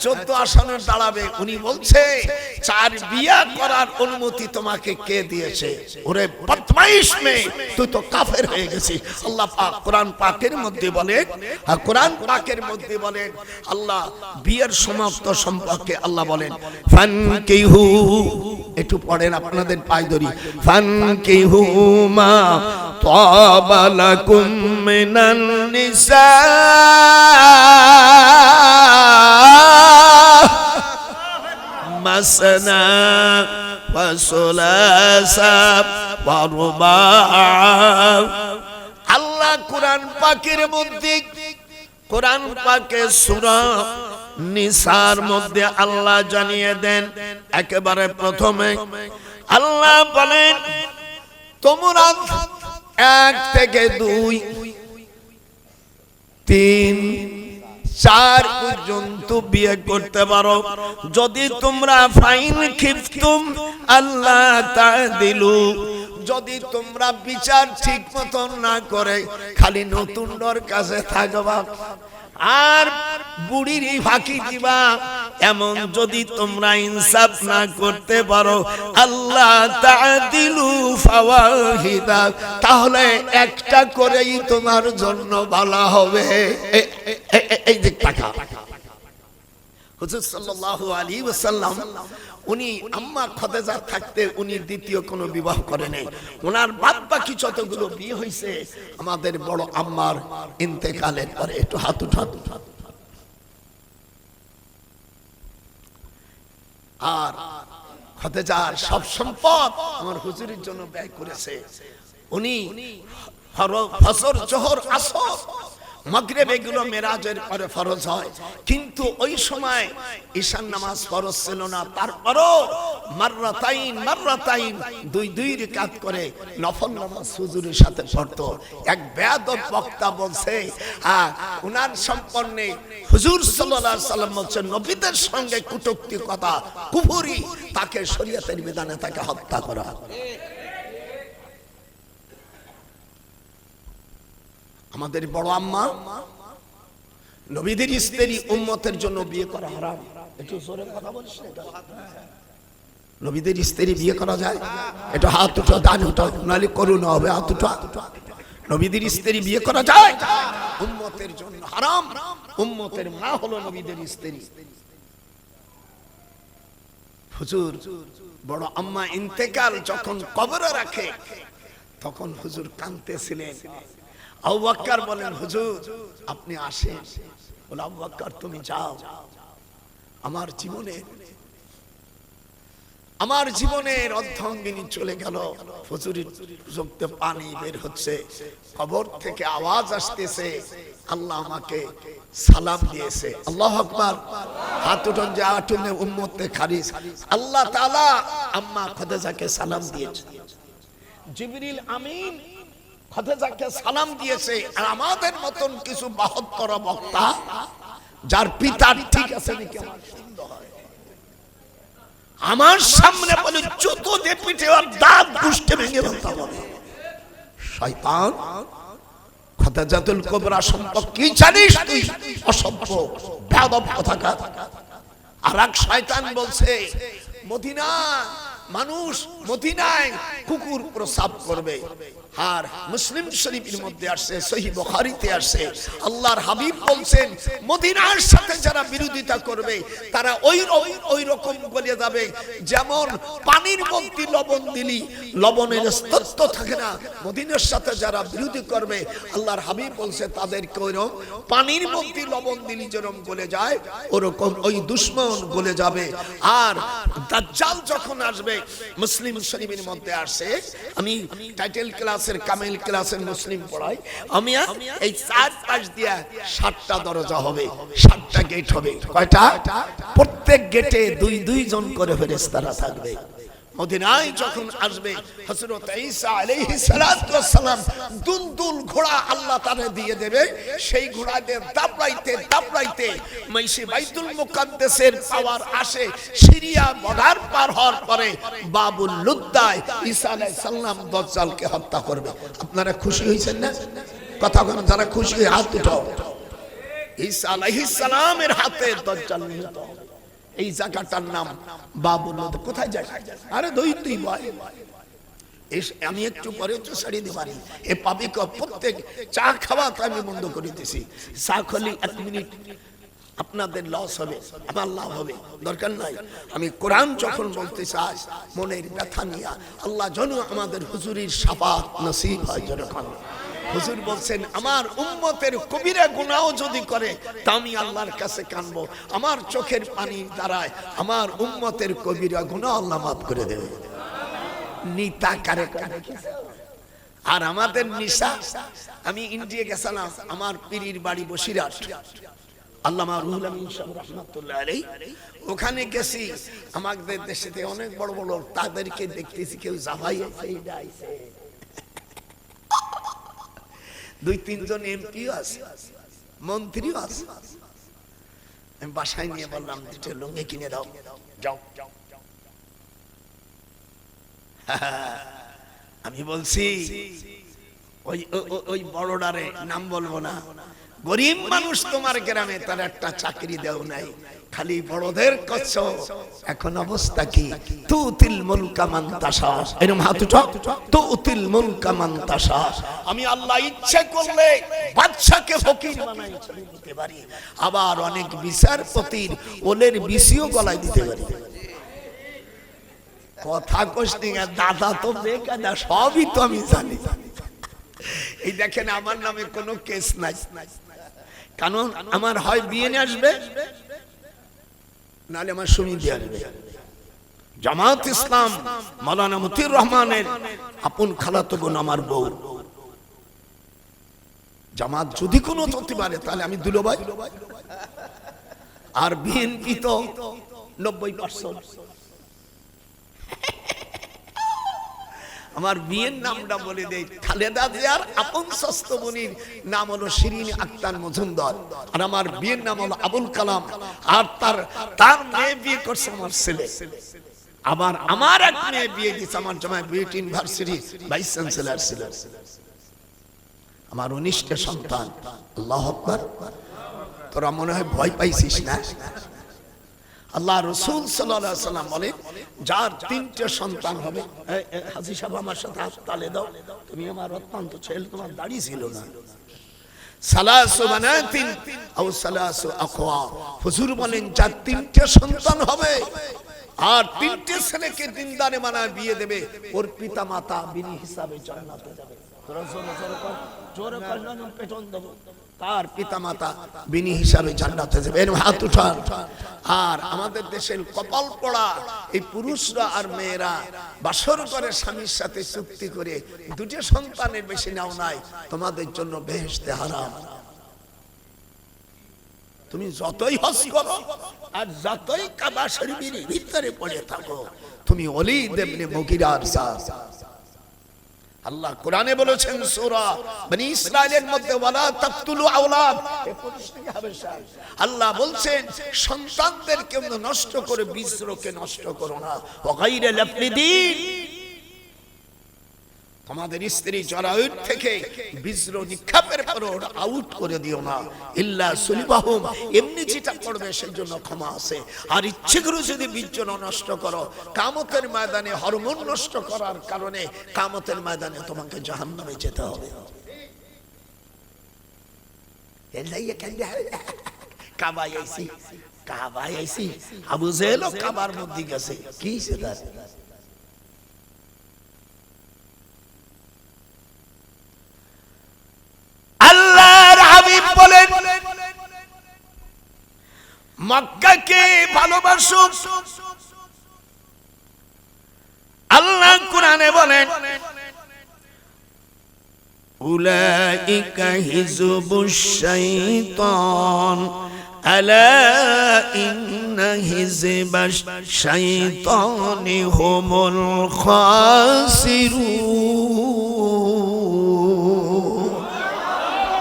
14 আসনে দাঁড়াবে। উনি বলছে 4 বিয়া করার অনুমতি তোমাকে কে দিয়েছে? ওরে বদমাইশ মেয়ে, তুই তো কাফের হয়ে গেছিস। আল্লাহ পাক কোরআন পাকের মধ্যে বলেন, আল্লাহ বিয়ের সমাপ্ত সম্পর্কে আল্লাহ বলেন ফানকিহু, একটু পড়েন আপনাদের পায় ধরি, ফানকিহু মা তাবা লাকুম মিনান নিসা মাসনা ওয়া সুলাসা ওয়া রুবা। আল্লাহ কোরআন পাকের মধ্যে, কোরআন পাকের সূরা নিসার মধ্যে আল্লাহ জানিয়ে দেন, একেবারে প্রথমে আল্লাহ বলেন তোমরা 1 থেকে 2, 3, 4 পর্যন্ত বিয়ে করতে পারো যদি তোমরা ফাইন খিফতুম আল্লাহ তাদিলু, যদি তোমরা বিচার ঠিক মতন না করে খালি নতুন ডর কাছে থাকবা আর বুড়ির ফাঁকি দিবা, এমন যদি তোমরা ইনসাফ না করতে পারো আল্লাহ তাদিলু ফাওয়াহিদা, তাহলে একটা করেই তোমার জন্য ভালো হবে। এই যে টাকা হুজুর সাল্লাল্লাহু আলাইহি ওয়াসাল্লাম উনি আম্মা খাদিজা থাকতে উনি দ্বিতীয় কোনো বিবাহ করে নাই। ওনার বাদ বাকি যতগুলো বিয়ে হয়েছে আমাদের বড় আম্মার ইন্তেকালের পরে। একটু হাত উঠান। আর খাদিজার সব সম্পদ আমার হুজুরের জন্য ব্যয় করেছে। উনি ফজর, জোহর, আসর, মাগরিব এগুলো মেরাজের পরে ফরজ হয়, কিন্তু ওই সময় ঈশান নামাজ ফরজ ছিল না। তারপরও মাররাতাইন 2 রাকাত করে নফল নামাজ হুজুরের সাথে পড়তো। এক বেয়াদব বক্তা বলছে উনার সম্পর্কে হুজুর সাল্লাল্লাহু আলাইহি সাল্লাম বলছেন নবীদের সঙ্গে কটূক্তি কথা কুফরি, তাকে শরীয়তের বিধানে তাকে হত্যা করা। আমাদের বড় আম্মা নবীদের স্ত্রী, উম্মতের জন্য বিয়ে করা হারাম। একটু জোরে কথা বলিস না। নবীদের স্ত্রী বিয়ে করা যায়? একটু হাত উঠো, দান উঠো, নালে করুন হবে, হাত উঠো। নবীদের স্ত্রী বিয়ে করা যায়? উম্মতের জন্য হারাম। উম্মতের মা হলো নবীদের স্ত্রী। হুজুর বড় আম্মা ইন্তেকাল যখন কবরে রাখে তখন হুজুর কাঁদতেছিলেন। আবু বকর বলেন হুজুর আপনি আসেন। বলে আবু বকর তুমি যাও, আমার জীবনের অর্ধাঙ্গিনী চলে গেল। হুজুরের চোখে পানি বের হচ্ছে, কবর থেকে আওয়াজ আসতেছে, আল্লাহ আমাকে সালাম দিয়েছে। আল্লাহু আকবার। হাত উঠান যে আটুনে উম্মতে খারিজ। আল্লাহ তাআলা আম্মা খাদিজাকে সালাম দিয়েছে, জিবরিল আমিন খাদিজাকে সালাম দিয়েছে। আর আমাদের মতন কিছু 72 বক্তা যার পিতা ঠিক আছে নাকি আমার সামনে বলে যত দে পিঠে আর দাঁত গুষ্টি ভেঙে বলতে বলে শয়তান। খাদিজাতুল কুবরা সম্পর্কে কি জানিস তুই? অসভ্য বেয়াদব কথাকার। আর এক শয়তান বলছে মদিনা মানুষ, মদিনায় কুকুর প্রসাব করবে। আর মুসলিম শরীফের মধ্যে আসছে, সহিহ বুখারীতে আসছে, আল্লাহর হাবিব বলছেন মদিনার সাথে যারা বিরোধিতা করবে তারা ওই রকম গলে যাবে যেমন পানির মধ্যে লবণ দিলি লবণের স্তত্ব থাকে না। মদিনার সাথে যারা বিরোধী করবে আল্লাহর হাবিব বলছে তাদেরকে ওইরকম পানির মধ্যে লবণ দিলি যেরকম গলে যায় ওরকম ওই দুশমন গলে যাবে। আর দাজ্জাল যখন আসবে, মুসলিম শরীফের মধ্যে আসছে, আমি টাইটেল ক্লাসের কামিল ক্লাসের মুসলিম পড়াই, আমি এই 4 দিয়ে 7টা দরজা হবে, 7টা গেট হবে। কয়টা? প্রত্যেক গেটে 2 জন করে ফেরেশতারা থাকবে। মদিনায় যখন আসবে হযরত ঈসা আলাইহিস সালাতু ওয়াস সালাম দুলদুল ঘোড়া আল্লাহ তাআলা দিয়ে দেবে। সেই ঘোড়াতে দাপড়াইতে মাইশে বাইতুল মুকাদ্দাসের পাওয়ার আসে। সিরিয়া বর্ডার পার হওয়ার পরে বাবুল লুদ্দায় ঈসা আলাইহিস সালাম দাজ্জালকে হত্যা করবে। আপনারা খুশি হইছেন না? কথা বলেন, যারা খুশি হাত উঠাও। ঈসা আলাইহিস সালামের হাতে দাজ্জাল নিহত হবে। এই জায়গাটার নাম বাবুল মধ্যে। কোথায় যায়? আরে দুই ভাই, আমি একটু পরে তো ছাড়িয়ে দিবানি এ পাবিক প্রত্যেক চা খাওয়া আমি বন্ধ করে দিছি। চা খলি 1 মিনিট আপনাদের লস হবে, আমার লাভ হবে, দরকার নাই। আমি কোরআন যখন বলতে চাই মনের ব্যথা নিয়ে, আল্লাহ যেন আমাদের হুজুরির শাফাত নসিব হয়। যেরকম হুজুর বলছেন, আমার উম্মতের কবিরা গুনাহ যদি করে তা আমি আল্লাহর কাছে কাঁদবো, আমার চোখের পানির দ্বারায় আমার উম্মতের কবিরা গুনাহ আল্লাহ মাফ করে দেবে। নিতা কারে আর আমাদের নিশা। আমি ইন্ডিয়া গেছিলাম, আমার পীরির বাড়ি বসিরহাট, আল্লামা রুহুল আমিন সাহেব রাহমাতুল্লাহ আলাইহি, ওখানে গেছি। আমাদের দেশেতে অনেক বড় বড় তাদেরকে দেখতেছি, কেউ জামাই আছে, দুই তিনজন এমপিও আছে, মন্ত্রীও আছে। আমি বাসায় নিয়ে বললাম, দুটো লুঙ্গি কিনে দাও, যাও। আমি বলছি ওই বড়ডারে নাম বলবো না, গরিব মানুষ তোমার গ্রামে, তার একটা চাকরি দেও নাই, খালি বড়দের কচ্ছ। এখন অবস্থা কি? তুতিল মুলকা মান তাশা, এরকম হাত উঠাও, তুতিল মুলকা মান তাশা। আমি আল্লাহ ইচ্ছে করলে বাদশাকে ফকির বানাই ছেড়ে দিতে পারি, আবার অনেক বিচারপতির ওলের বিসিও গলায় দিতে পারি। কথা কষ্ট দাদা তো বেকাদা, সবই তো আমি জানি। এই দেখেন, আমার নামে কোনো কেস নাই, কারণ আমার হয় বিয়ে নিয়ে আসবে, নাহলে আমার সমিতি আসবে। জামাত ইসলাম মাওলানা মতিউর রহমানের আপন খালাতো বোন আমার বউ। জামাত যদি কোনো চলতে পারে তাহলে আমি দুলোভাই, আর বিএনপি তো 90%। আমার বিয়ের নামটা বলে দেই, খালেদা জিয়ার আপন ষষ্ঠবোনীর নাম হলো শিরিন আক্তার মজুমদার, আর আমার বিয়ের নাম হলো আবুল কালাম, আর তার মেয়ে বিয়ে করছে আমার ছেলে। আবার আমার এক মেয়ে বিয়ে দিচ্ছে আমার জামাই বিউটি ইউনিভার্সিটি ভাইস চ্যান্সেলর ছিল। আমার 19টা সন্তান। আল্লাহু আকবার। তোরা মনে হয় ভয় পাইছিস না? আল্লাহ রাসূল সাল্লাল্লাহু আলাইহি ওয়াসাল্লাম বলে, যার 3টে সন্তান হবে, হাজী সাহেব আমার সাথে হাত তালে দাও, তুমি আমার অত্যন্ত ছেলে, তোমার দাড়ি ছিল না। সালাসু বানাতিন আও সালাসু আখওয়া, হুজুর বলেন যার 3টে সন্তান হবে আর 3টে ছেলেকে দিনদারে বানায় বিয়ে দেবে, ওর পিতা মাতা বিনি হিসাবে জান্নাতে যাবে। জোরে কর না, পেছন দেব। তার পিতা মাতা বিনি হিসাবে জান্নাতে যাবে। এর হাত উঠান। আর আমাদের দেশের কপাল পড়া এই পুরুষরা আর মেয়েরা বাসর করে স্বামীর সাথে চুক্তি করে 2টে সন্তানের বেশি নাও নাই, তোমাদের জন্য বেহেশতে হারাম। তুমি যতই হজ করো আর যতই কাবা শরীফের ভিতরে পড়ে থাকো, তুমি ওলীদ ইবনে মুগীরার সাথ। আল্লাহ কোরআনে বলেছেন সূরা বনি ইসরাঈলের মধ্যে, ওয়ালা তাকতুলু আওলাদ, আল্লাহ বলছেন সন্তানদেরকে নষ্ট করে বীজকে নষ্ট করো না। ওয়া গায়রা লাফলিদিন, তোমাদের স্ত্রী জরায়ুর থেকে বীজ্র নিক্ষেপের পর আউট করে দিও না। ইল্লা সুলিবাহুম, এমনি যেটা করবে সেই জন্য ক্ষমা আছে। আর ইচ্ছে করে যদি বীর্য নষ্ট করো, কিয়ামতের ময়দানে হরমোন নষ্ট করার কারণে কিয়ামতের ময়দানে তোমাকে জাহান্নামে যেতে হবে। এলাইয়া কান্দে কাবায় আইছি, আবু জেহেল কাবার মধ্যে গেছে, কি সেটা? মক্কাকে ভালোবাসো। আল্লাহ কোরআনে বলেন, উলাইকা হিজবুশ শাইতান আলা ইন্না হিজবাশ শাইতানি হুমুল খাসিরুন।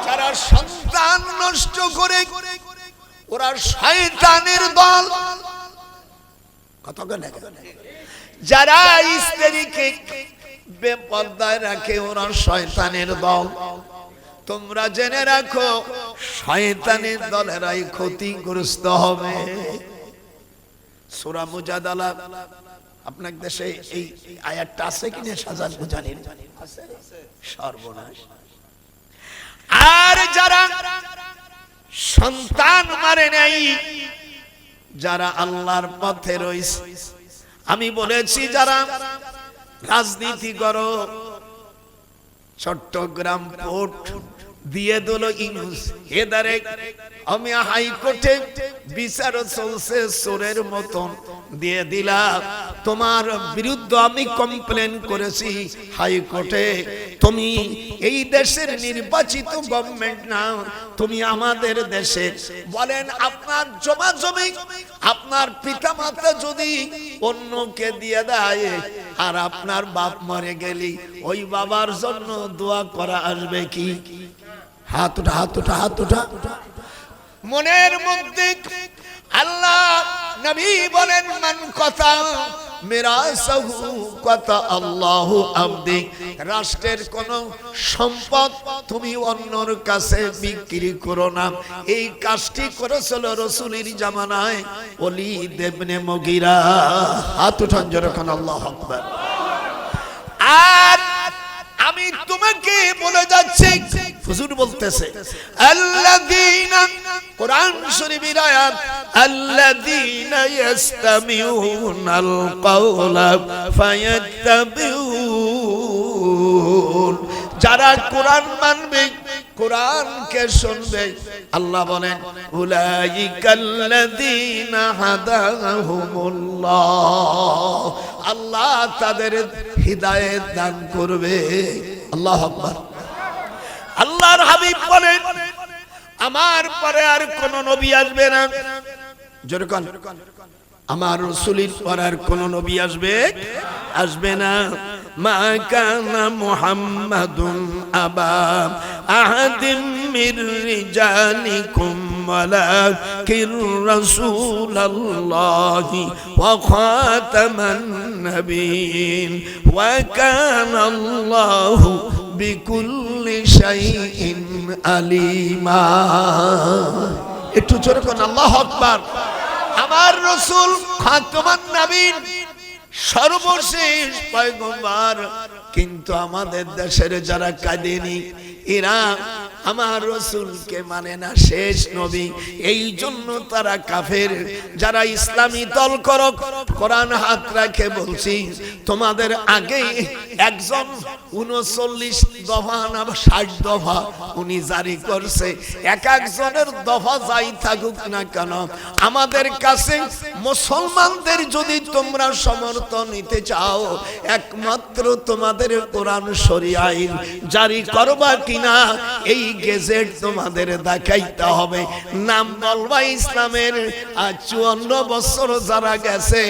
যারা সন্তান নষ্ট করে ওরা শয়তানের দল। কতক্ষণ? যারা স্ত্রীকে বেপরদায় রাখে ওরা শয়তানের দল। তোমরা জেনে রাখো শয়তানের দলেরাই ক্ষতিগ্রস্ত হবে। সূরা মুজাদালা, আপনার দেশে এই আয়াতটা আছে কিনা সাজান বুঝানি আছে? সর্বনাশ। আর যারা সন্তান মারে নাই, যারা আল্লাহর পথে রয়েছে, আমি বলেছি যারা রাজনীতি করো, চট্টগ্রাম পোর্ট দিয়ে দিল ইউনূস, এদারে আমি হাইকোর্টে বিচার চলছে চোরের মতন দিয়ে দিলাম, তোমার বিরুদ্ধে আমি কমপ্লেন করেছি হাইকোর্টে, তুমি এই দেশের নির্বাচিত গভর্নমেন্ট না, তুমি আমাদের দেশে বলেন আপনার জমা জমি আপনার পিতামাতা যদি অন্যকে দিয়ে দেয় আর আপনার বাপ মরে গেলি ওই বাবার জন্য দোয়া করা আসবে কি? হাত উঠা, হাত উঠা, হাত উঠা। মনের মধ্যে আল্লাহ নবী বলেন মান কথা মিরাসাহু কথা আল্লাহু আবদি, রাষ্ট্রের কোন সম্পদ তুমি অন্যর কাছে বিক্রি করো না। এই কাজটি করেছিল রাসূলের জামানায় ওলীদ ইবনে মুগীরা। হাত উঠান যখন আল্লাহু আকবার। আর আমি তোমাকে বলে যাচ্ছি, হুজুর বলতেছে আল্লাযীনা, কোরআন শরীফের আয়াত, আল্লাযীনা ইস্তামিউনাল কাওলা ফায়াত্তাবিউন, যারা কোরআন মানবে, কোরআনকে শুনবে, আল্লাহ বলেন উলাইকাল্লাযীনা হাদাহুমুল্লাহ, আল্লাহ তাদের হিদায়াত দান করবে। আল্লাহু আকবার। আল্লাহর হাবিব বলেন আমার পরে আর কোন নবী আসবে না, যেরকম আমার রাসূলের পরে আর কোন নবী আসবে না। মা কানা মুহাম্মাদুন আবা আহাদিম মির রিজালিকুম ওয়ালাকিন রাসূলুল্লাহি ওয়া খাতামান নাবিয়্যিন ওয়া কানা আল্লাহু বিকুল্লি শাইইন আলিমা। একটু জোরে কোন আল্লাহু আকবার। আমার রাসূল খাতামান নবীন, সর্বশেষ পয়গম্বর, কিন্তু আমাদের দেশের যারা কাদিনী এরা আমার রাসূলকে মানে না, শেষ নবী, এই জন্য তারা কাফের। যারা ইসলামী দল করো, কোরআন হাত রাখে বলছি, তোমাদের আগে একজন 39 দফা না 60 দফা উনি জারি করছে। এক একজনের দফা যাই থাকুক না কেন, আমাদের কাছে মুসলমানদের যদি তোমরা সমর্থন নিতে চাও, একমাত্র তোমাদের কোরআন শরীয়ত আইন জারি করবা কিনা এই গেজেট তোমাদের দেখাইতে হবে। নাম বলবা ইসলামের, আর 54 বছর যারা গেছে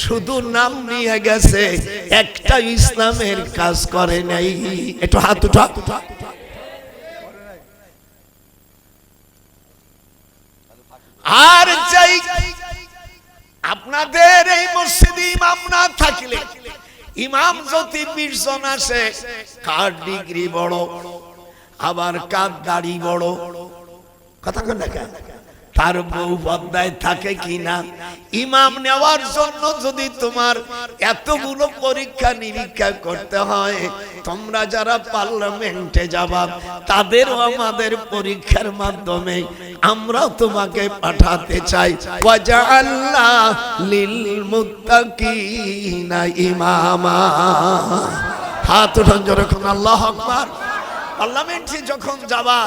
শুধু নাম নিয়ে গেছে, একটা ইসলামের কাজ করে নাই। একটু হাত উঠা। আর চাই আপনাদের এই মসজিদে ইমাম না থাকলে, ইমাম যদি 20 জন আসে, কার ডিগ্রি বড় আবার কার দাড়ি বড়, কথা কোন দেখা, তার বউ পর্দায় থাকে কিনা, ইমাম নেওয়ার জন্য যদি তোমার এতগুলো পরীক্ষা নিরীক্ষা করতে হয়, তোমরা যারা পার্লামেন্টে যাবা তাদেরও আমাদের পরীক্ষার মাধ্যমে আমরা তোমাকে পাঠাতে চাই। ওয়াজআলনা লিল মুত্তাকিনা ইমামা। হাত উঠান যখন আল্লাহু আকবার। পার্লামেন্টে যখন যাবা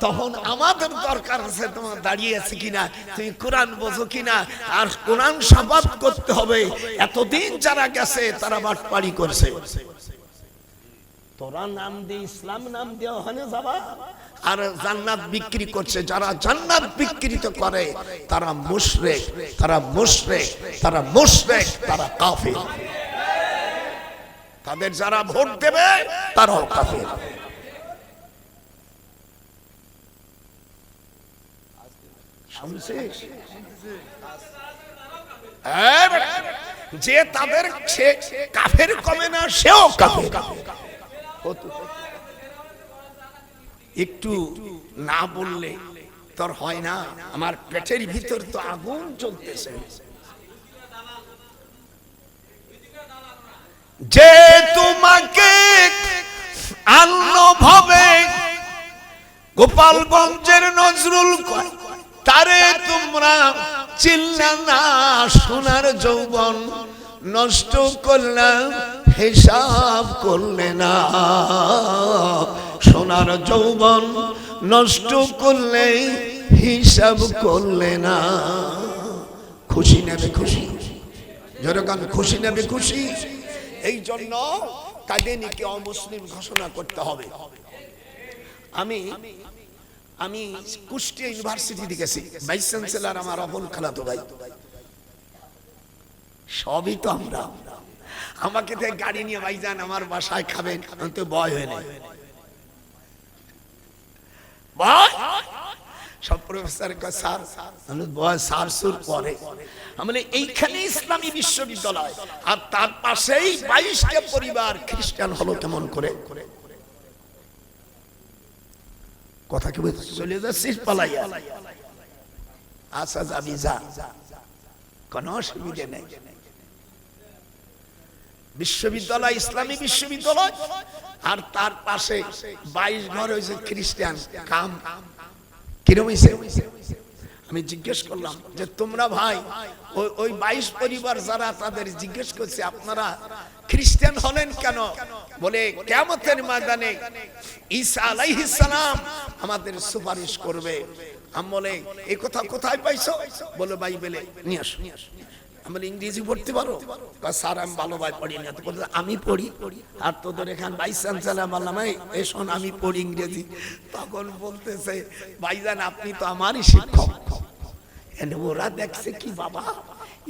তখন আমাদের দরকার আছে তোমার দাঁড়িয়ে আছে কিনা, তুমি কোরআন বোঝো কিনা, আর কোরআন শপথ করতে হবে এতদিন যারা গেছে তারা বাটপাড়ি করছে, তোরা নাম দিয়ে ইসলাম নাম দিয়ে ওখানে যাবা আর জান্নাত বিক্রি করছে। যারা জান্নাত বিক্রিত করে তারা মুশরিক, তারা মুশরিক, তারা মুশরিক, তারা কাফির। তাদের যারা ভোট দেবে তারাও কাফির। যে তাদের কাফের কমে না সেও কাফের। একটু না বললে তোর হয় না, আমার পেটের ভিতর তো আগুন চলতেছে। যে তোমাকে আনলো ভাবে গোপালগঞ্জের নজরুল কয়, তারে তোমরা চিল্লা না, সোনার যৌবন নষ্ট করলে হিসাব করলে না, সোনার যৌবন নষ্ট করলে হিসাব করলে না। খুশি নেবে খুশি, যেরকম খুশি নেবে খুশি। এই জন্য কাদিয়ানীকে অমুসলিম ঘোষণা করতে হবে। আমি কুষ্টিয়া ইউনিভার্সিটি গেছি, ভাইস চ্যান্সেলর আমার অবুল খালাতো ভাই, সবই তো আমরা। আমাকে থেকে গাড়ি নিয়ে ভাইজান আমার বাসায় খাবেন, আমি তো ভয় হয়ে নাই, সব প্রফেসর স্যার, স্যার সুর পরে। মানে এইখানে ইসলামী বিশ্ববিদ্যালয়, আর তার পাশেই 22টা পরিবার খ্রিস্টান হলো কেমন করে? কথা কি চলে যাচ্ছিস পালাইয়া? আচ্ছা যাবি যা, কোনো অসুবিধা নেই। বিশ্ববিদ্যালয় ইসলামী বিশ্ববিদ্যালয়, আর তার পাশে 22 ঘর হয়েছে খ্রিস্টান। কাম কিরম হয়েছে? আমি জিজ্ঞেস করলাম যে তোমরা ভাই ওই 22 পরিবার যারা, তাদের জিজ্ঞেস করছে আপনারা খ্রিস্টান হলেন কেন? বলে কিয়ামতের ময়দানে ঈসা আলাইহিস সালাম আমাদের সুপারিশ করবে। আমি বলে এই কথা কোথায় পাইছো? বলে বাইবেলে নিয়ে আসো। আমি ইংরেজি পড়তে পারো? স্যার আমি ভালো ভাই পড়ি না। আমি পড়ি, আর তোদের এখানে ভাইস চ্যান্সেলর বললাম এই শোন আমি পড়ি ইংরেজি। তখন বলতেছে ভাইজান আপনি তো আমারই শিক্ষক। ওরা দেখছে কি বাবা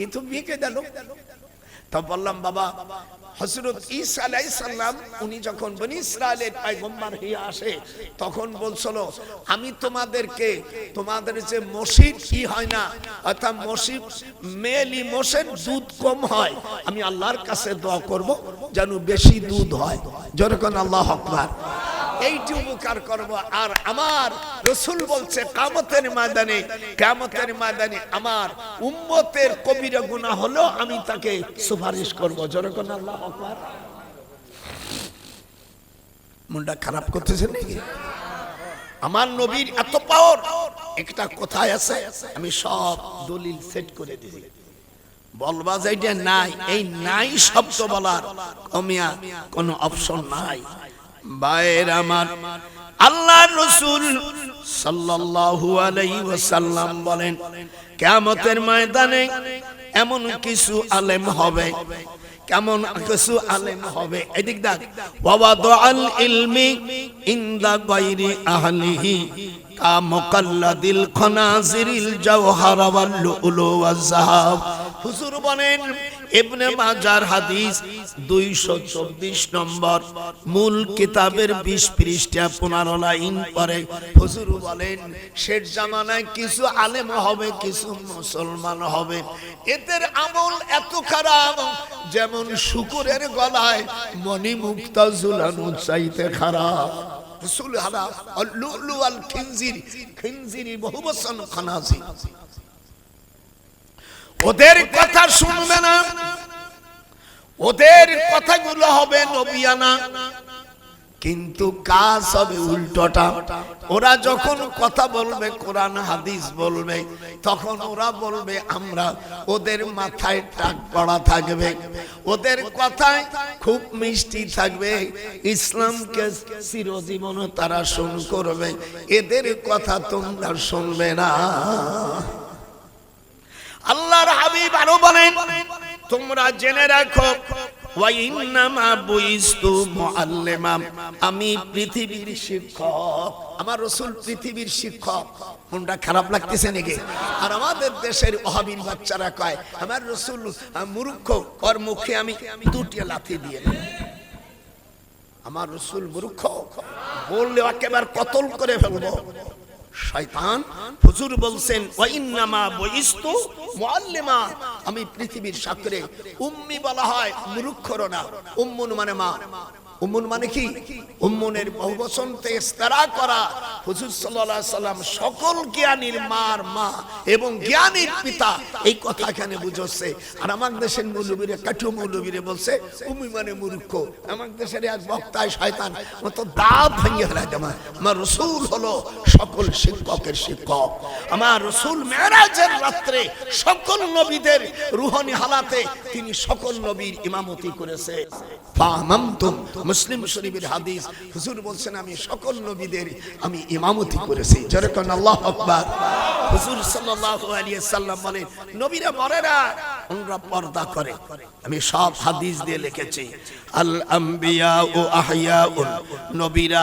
এ তো বিয়ে গেল। তা বললাম বাবা হযরত ঈসা আলাইহিস সালাম উনি যখন বনি ইসরাইলের পয়গম্বর হয়ে আসে তখন বলছিল আমি তোমাদেরকে তোমাদের যে মসজিদ কি হয় না, অর্থাৎ মসজিদ মেলি মোষের দুধ কম হয়, আমি আল্লাহর কাছে দোয়া করব যেন বেশি দুধ হয়। যখন আল্লাহু আকবার, এইটি উপকার করব। আর আমার রাসূল বলছে কিয়ামতের ময়দানে আমার উম্মতের কবিরা গুনাহ হলো আমি তাকে সুপারিশ করব। যখন আল্লাহু আকবার। মুন্ডা খারাপ করতেছে নাকি? আমার নবীর এত পাওয়ার। একটা কথায় আছে, আমি সব দলিল সেট করে দিই, বলবা যেটা নাই, এই নাই শব্দ বলার কমিয়া কোনো অপশন নাই। ভাইয়ের আমার, আল্লাহর রাসূল সাল্লাল্লাহু আলাইহি ওয়াসাল্লাম বলেন কিয়ামতের ময়দানে এমন কিছু আলেম হবে, কেমন কিছু আলেম হবে। এদিক দেখ, ওয়াদাআল ইলমি ইনদা গায়রি আহলিহি কা মুকাল্লাদিল খানাজিরিল জাওহার ওয়াল লুলু ওয়াজ যাহাব। হুজুর বলেন ইবনে মাজার হাদিস 224 নম্বর মূল কিতাবের 20 পৃষ্ঠা 15 লাইন পরে হুজুর বলেন শেষ জামানায় কিছু আলেম হবে, কিছু মুসলমান হবে, এদের আমল এত খারাপ যেমন শুকুরের গলায় মণি মুক্তা ঝুলানো চাইতে খারাপ। রাসূল হারা আল লুলু আল খিনজিরি বহুবচন খানাজি। ওদের কথা শুনবে না, ওদের কথাগুলো হবে নবিয়ানা, কিন্তু কাজ হবে উল্টোটা। ওরা যখন কথা বলবে কোরআন হাদিস বলবে তখন ওরা বলবে আমরা, ওদের মাথায় টাক পড়া থাকবে, ওদের কথায় খুব মিষ্টি থাকবে, ইসলামকে চিরজীবন তারা শুন করবে, এদের কথা তোমরা শুনবে না। আল্লাহর হাবিব আরো বলেন তোমরা জেনে রাখো ওয়া ইন্নামা বুইস্তু মুআল্লিমা, আমি পৃথিবীর শিক্ষক। আমার রাসূল পৃথিবীর শিক্ষক। মনটা খারাপ লাগতেছে নাকি? আর আমাদের দেশের ওহাবীর বাচ্চারা কয় আমার রাসূল মূর্খ, ওর মুখে আমি দুটি লাথি দিয়ে দেব। আমার রাসূল মূর্খ বললে একেবারে কতল করে ফেলবো। শয়তান। হুজুর বলছেন ওয়া ইন্নামা বুইস্তু মুআল্লিমা, আমি পৃথিবীর শাকরে। উম্মি বলা হয় মূর্খর না, উম্মুন মানে মা, উম্মুন মানে কি? উম্মুনের বহুবচন ইস্তারা করা। হুজুর সাল্লাল্লাহু আলাইহি সাল্লাম সকল জ্ঞানীর মার মা এবং জ্ঞানীর পিতা, এই কথা এখানে বুঝছে। আর আমার দেশের মৌলবীরা কাঠু মৌলবীরা বলছে উম্মি মানে মূর্খ। আমার দেশের এক বক্তায় শয়তান মতো দাঁত ভেঙে ফেলে দেয়। আমার রাসূল হলো সকল শিক্ষকের শিক্ষক। আমার রাসূল মেরাজের রাত্রে সকল নবীদের রুহানি হালাতে তিনি সকল নবীর ইমামতি করেছে। ফাহামতুম, মুসলিম শরীফের হাদিস। হুজুর বলছেন আমি সকল নবীদের আমি ইমামতি করেছি। জোরে কোন আল্লাহু আকবার। হুজুর সাল্লাল্লাহু আলাইহি সাল্লাম বলেন নবীরা মরে না, ওরা পর্দা করে। আমি সব হাদিস দিয়ে লিখেছি। আল আম্বিয়া ও আহইয়াউন, নবীরা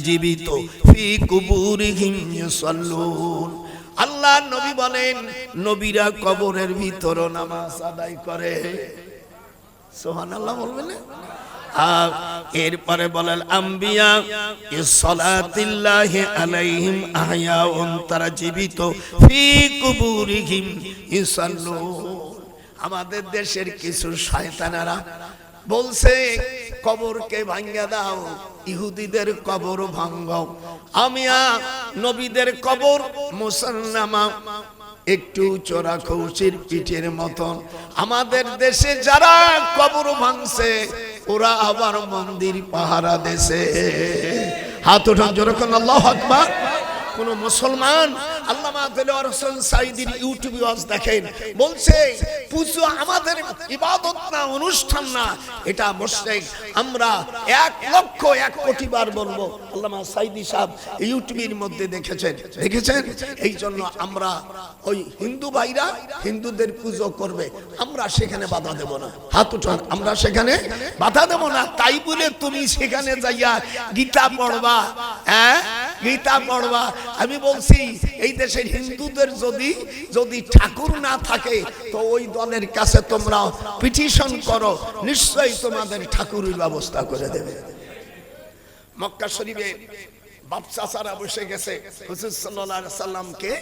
জীবিত, ফি কুবুরিহিম ইউসাল্লুন। আল্লাহ নবী বলেন নবীরা কবরের ভিতর নামাজ আদায় করে। সুবহানাল্লাহ বলবেন না? এরপরে বলেন আম্বিয়া ইসসালাতিল্লাহি আলাইহিম আহইয়াউন, তারা জীবিত, ফি কুবুরিহিম ইউসাল্লুন। আমাদের দেশের কিছু শয়তানেরা বলছে কবরকে ভাঙিয়ে দাও, ইহুদিদের কবর ভাঙাও। আমিয়া নবীদের কবর মুসান্নামা, একটু চোরা খৌসির পিঠের মতন। আমাদের দেশে যারা কবর ভাঙছে ওরা আবার মন্দির পাহারা দেশে। হাত উঠান যেরকম আল্লাহু আকবার। কোন মুসলমান আল্লামা দেলোয়ার হোসেন সাঈদীর ইউটিউব ওয়াজ দেখেন, বলছে পূজা আমাদের ইবাদত না, অনুষ্ঠান না, এটা মুশরিক। আমরা 1,00,000 কোটি বার বলবো। আল্লামা সাঈদী সাহেব ইউটিউবের মধ্যে দেখেছেন। এই জন্য আমরা ওই হিন্দু ভাইরা হিন্দুদের পূজা করবে, আমরা সেখানে বাধা দেব না। হাত উঠান, আমরা সেখানে বাধা দেব না। তাই বলে তুমি সেখানে যাইয়া গীতা পড়বা, গীতা পড়বা। আমি বলছি এই দেশের হিন্দুদের যদি ঠাকুর না থাকে তো ওই দলের কাছে তোমরা পিটিশন করো, নিশ্চয়ই তোমাদের ঠাকুরের ব্যবস্থা করে দেবে। মক্কা শরীফে বাপ চাচারা বসে গেছে, হুজুর সাল্লাল্লাহু আলাইহি সাল্লামকে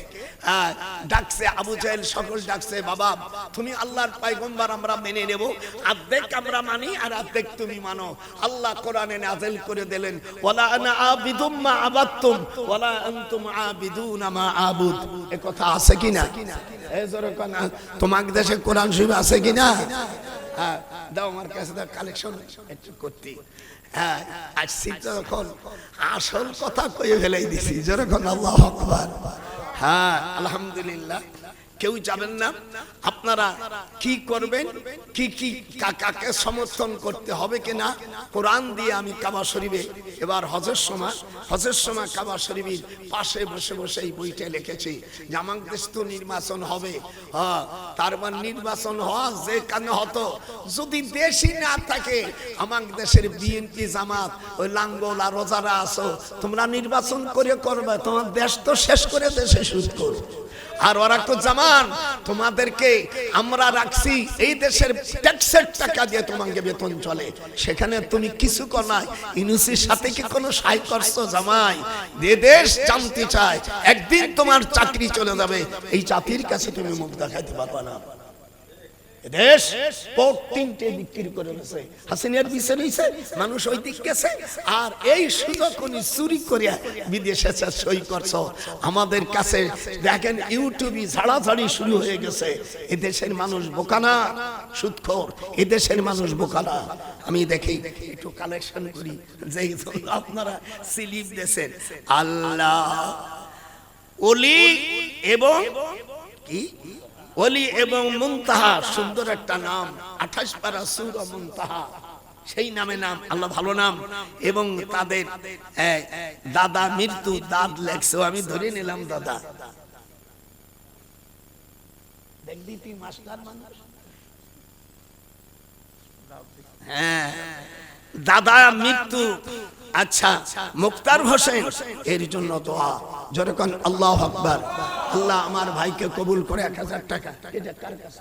ডাকছে, আবু জাহেল সকল ডাকছে, বাবা তুমি আল্লাহর পয়গম্বর, আমরা মেনে নেব, অর্ধেক আমরা মানি আর অর্ধেক তুমি মানো। আল্লাহ কোরআনে নাযিল করে দিলেন ওয়ালা আনা আবিদুম মা আবাদতুম ওয়ালা আনতুম আবিদুনা মা আবুদ। এই কথা আছে কিনা? এই জোরে কোন তোমাদের দেশে কোরআন শরীফ আছে কিনা? দাও আমার কাছে, দাও কালেকশন একটু করতে। আসছি যখন আসল কথা কয়ে ফেলাই দিছি। যেরকম আল্লাহু আকবার। হ্যাঁ আলহামদুলিল্লাহ। কেউ যাবেন না, আপনারা কি করবেন, কি কাকে সমর্থন করতে হবে কিনা কোরআন দিয়ে আমি কাবা শরীফে এবার হজের সময় কাবা শরীফের পাশে বসে বসে এই বইটা লিখেছি যে আমার দেশ তো নির্বাচন হবে। তার মানে নির্বাচন হওয়া যে কেন হতো, যদি দেশই না থাকে আমার দেশের বিএনপি জামাত ওই লাঙ্গল আর রোজারা আছো, তোমরা নির্বাচন করে করবে, তোমার দেশ তো শেষ করে দেশে সুদ করো। আর ওরা তো জামান তোমাদেরকে আমরা রাখছি এই দেশের ট্যাক্সের টাকা দিয়ে তোমাকে বেতন চলে, সেখানে তুমি কিছু কর নাই। ইউনুসের সাথে কি কোনো সাই করছো? জামাই যে দেশ জানতে চায় একদিন তোমার চাকরি চলে যাবে, এই জাতির কাছে তুমি মুখ দেখাইতে পারবা না। দেশ তিনটে বিক্রি করে গেছে, হাসিনার বিচার হইছে, মানুষ ওই দিক গেছে, আর এই সুযোগ উনি চুরি করিয়া বিদেশে সই করছো। আমাদের কাছে দেখেন ইউটিউবে ঝাড়াঝাড়ি শুরু হয়ে গেছে। এদেশের মানুষ বোকা না, সুদখোর, এদেশের মানুষ বোকা না। আমি দেখি একটু কালেকশন করি, যেই আপনারা স্লিপ দেন। আল্লাহ ওলি এবং কি ওলি এবং মুনতাহা, সুন্দর একটা নাম, 28 পারা সূরা মুনতাহা, সেই নামে নাম, আল্লাহ ভালো নাম। এবং তাদের দাদা মৃত্যু, দাদ লেখছে, আমি ধরে নিলাম দাদা। দেখবি তুই মাস্টার মানুষ, হ্যাঁ দাদা মৃত্যু। আচ্ছা মুক্তার হোসেন, এর জন্য দোয়া। যেরকম আল্লাহু আকবার। আল্লাহ আমার ভাইকে কবুল করে 1000 টাকা। এটা কার কাছে?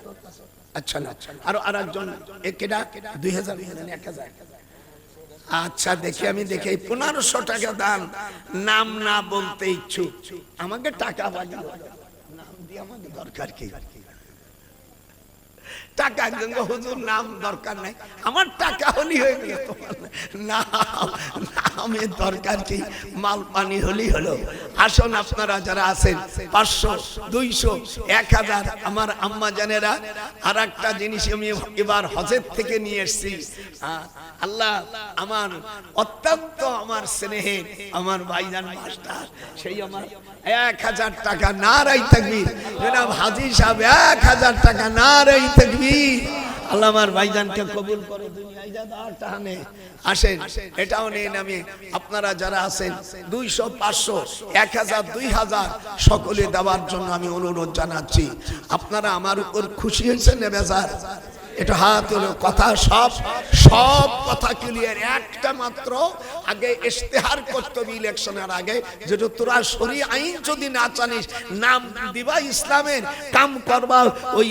আচ্ছা না, আরেকজন কেডা 2000 1000। আচ্ছা দেখি, আমি দেখি 1500 টাকা দান, নাম না বলতে ইচ্ছুক, আমাকে টাকা বাগিয়ে নাম দিয়ে আমাকে দরকার কি? টাকা একজন হুজুর নাম দরকার নাই, আমার টাকা হলেই হয়ে গেল, তোমার নামের দরকার কি, মাল পানি হলেই হলো। আসুন আপনারা যারা আছেন 500, 200, 1000 আমার আম্মা জানেরা, আর একটা জিনিস আমি এবার হজের থেকে নিয়ে এসেছি। আল্লাহ আমার অত্যন্ত আমার স্নেহের আমার ভাইজান মাস্টার, সেই আমার 1000 টাকা, নারাই তাকবীর জনাব হাজী সাহেব, 1000 টাকা, নারাই তাকবীর। আল্লাহ আমার ভাইজানকে কবুল করে দুনিয়ায় যাদার টানে। আসেন এটাও নেন। আমি আপনারা যারা আছেন 200, 500, 1000, 2000 সকলে দেওয়ার জন্য আমি অনুরোধ জানাচ্ছি। আপনারা আমার উপর খুশি হয়েছেন না বেজার? এটা হাত হলো কথা, সব কথা ক্লিয়ার। একটা মাত্র আগে ইশতেহার করতে হবে ইলেকশনের আগে, যেটা তোরা শরীয় আইন যদি না জানিস, নাম দিবা ইসলামের, কাম করবা ওই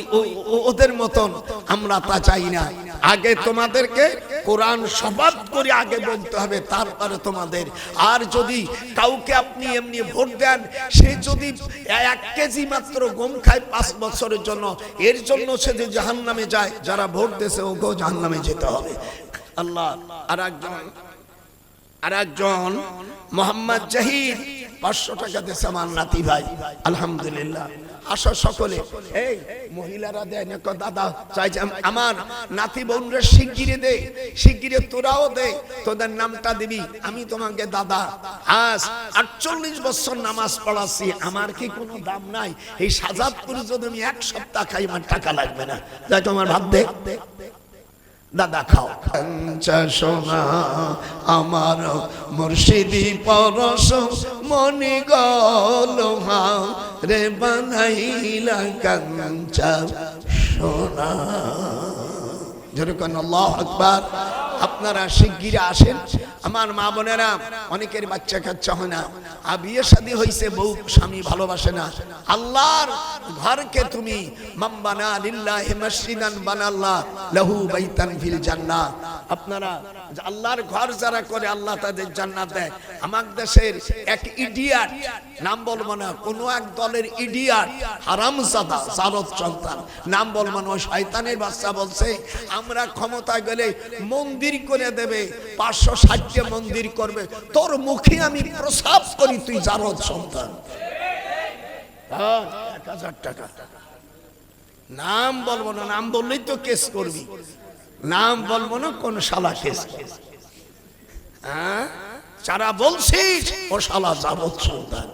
ওদের মতন, আমরা তা চাই না। আগে তোমাদেরকে কোরআন শপথ করে আগে বলতে হবে, তারপরে তোমাদের। আর যদি কাউকে আপনি এমনি ভোট দেন, সে যদি 1 কেজি মাত্র গম খায় 5 বছরের জন্য, এর জন্য সে যে জাহান্নামে যায়, যারা ভোট দিয়েছে ওকেও জাহান্নামে যেতে হবে। আল্লাহ আর একজন মোহাম্মদ জাহিদ 500 টাকা দিয়েছে আমার নাতি ভাই, আলহামদুলিল্লাহ। আসো সকলে, এই মহিলারা দেয় না, দাদা চাইছে আমার নাতি বোনরা শিগগিরে দে, শিগগিরে তোরাও দে, তোদের নামটা দিবি, আমি তোমাকে দাদা আজ 48 বছর নামাজ পড়াচ্ছি, আমার কি কোনো দাম নাই? এই সাজাদপুর যদি আমি 1 সপ্তাহ খাই, আমার টাকা লাগবে না, যাই তোমার ভাত দে, দাদা খাও। সোনা আমার মুর্শিদি পরশ মনি গলহা রে বানাইলা কাঞ্চা সোনা। যেরকম আল্লাহু আকবার। আপনারা শিগগির আসেন আমার মা বোনেরা, অনেকের বাচ্চা কাচ্চা হয় না, আর বিয়ে শাদী হইছে, বউ স্বামী ভালোবাসে না। আল্লাহর ঘরকে তুমি মাম্বানা লিল্লাহি মসজিদান বানাল্লাহ লাহু বাইতান ফিল জান্নাহ। আপনারা আল্লাহর ঘর যারা করে, আল্লাহ তাদের জান্নাত দেয়। আমার দেশের এক ইডিয়াট, নাম বলবো না, কোন এক দলের ইডিয়াট, হারামজাদা, জারদ সন্তান, নাম বলবো না, ওই শয়তানের বাচ্চা বলছে আমরা ক্ষমতা গেলে মন্দির করে দেবে, 560 মন্দির করবে, তোর মুখে আমি প্রসাব করি, তুই জারদ সন্তান। 1000 টাকা, নাম বলবো না, নাম বললেই তো কেস করবি, নাম বলবো না, কোন শালা কেস। যারা বলছিস ও শালা জারদ সন্তান।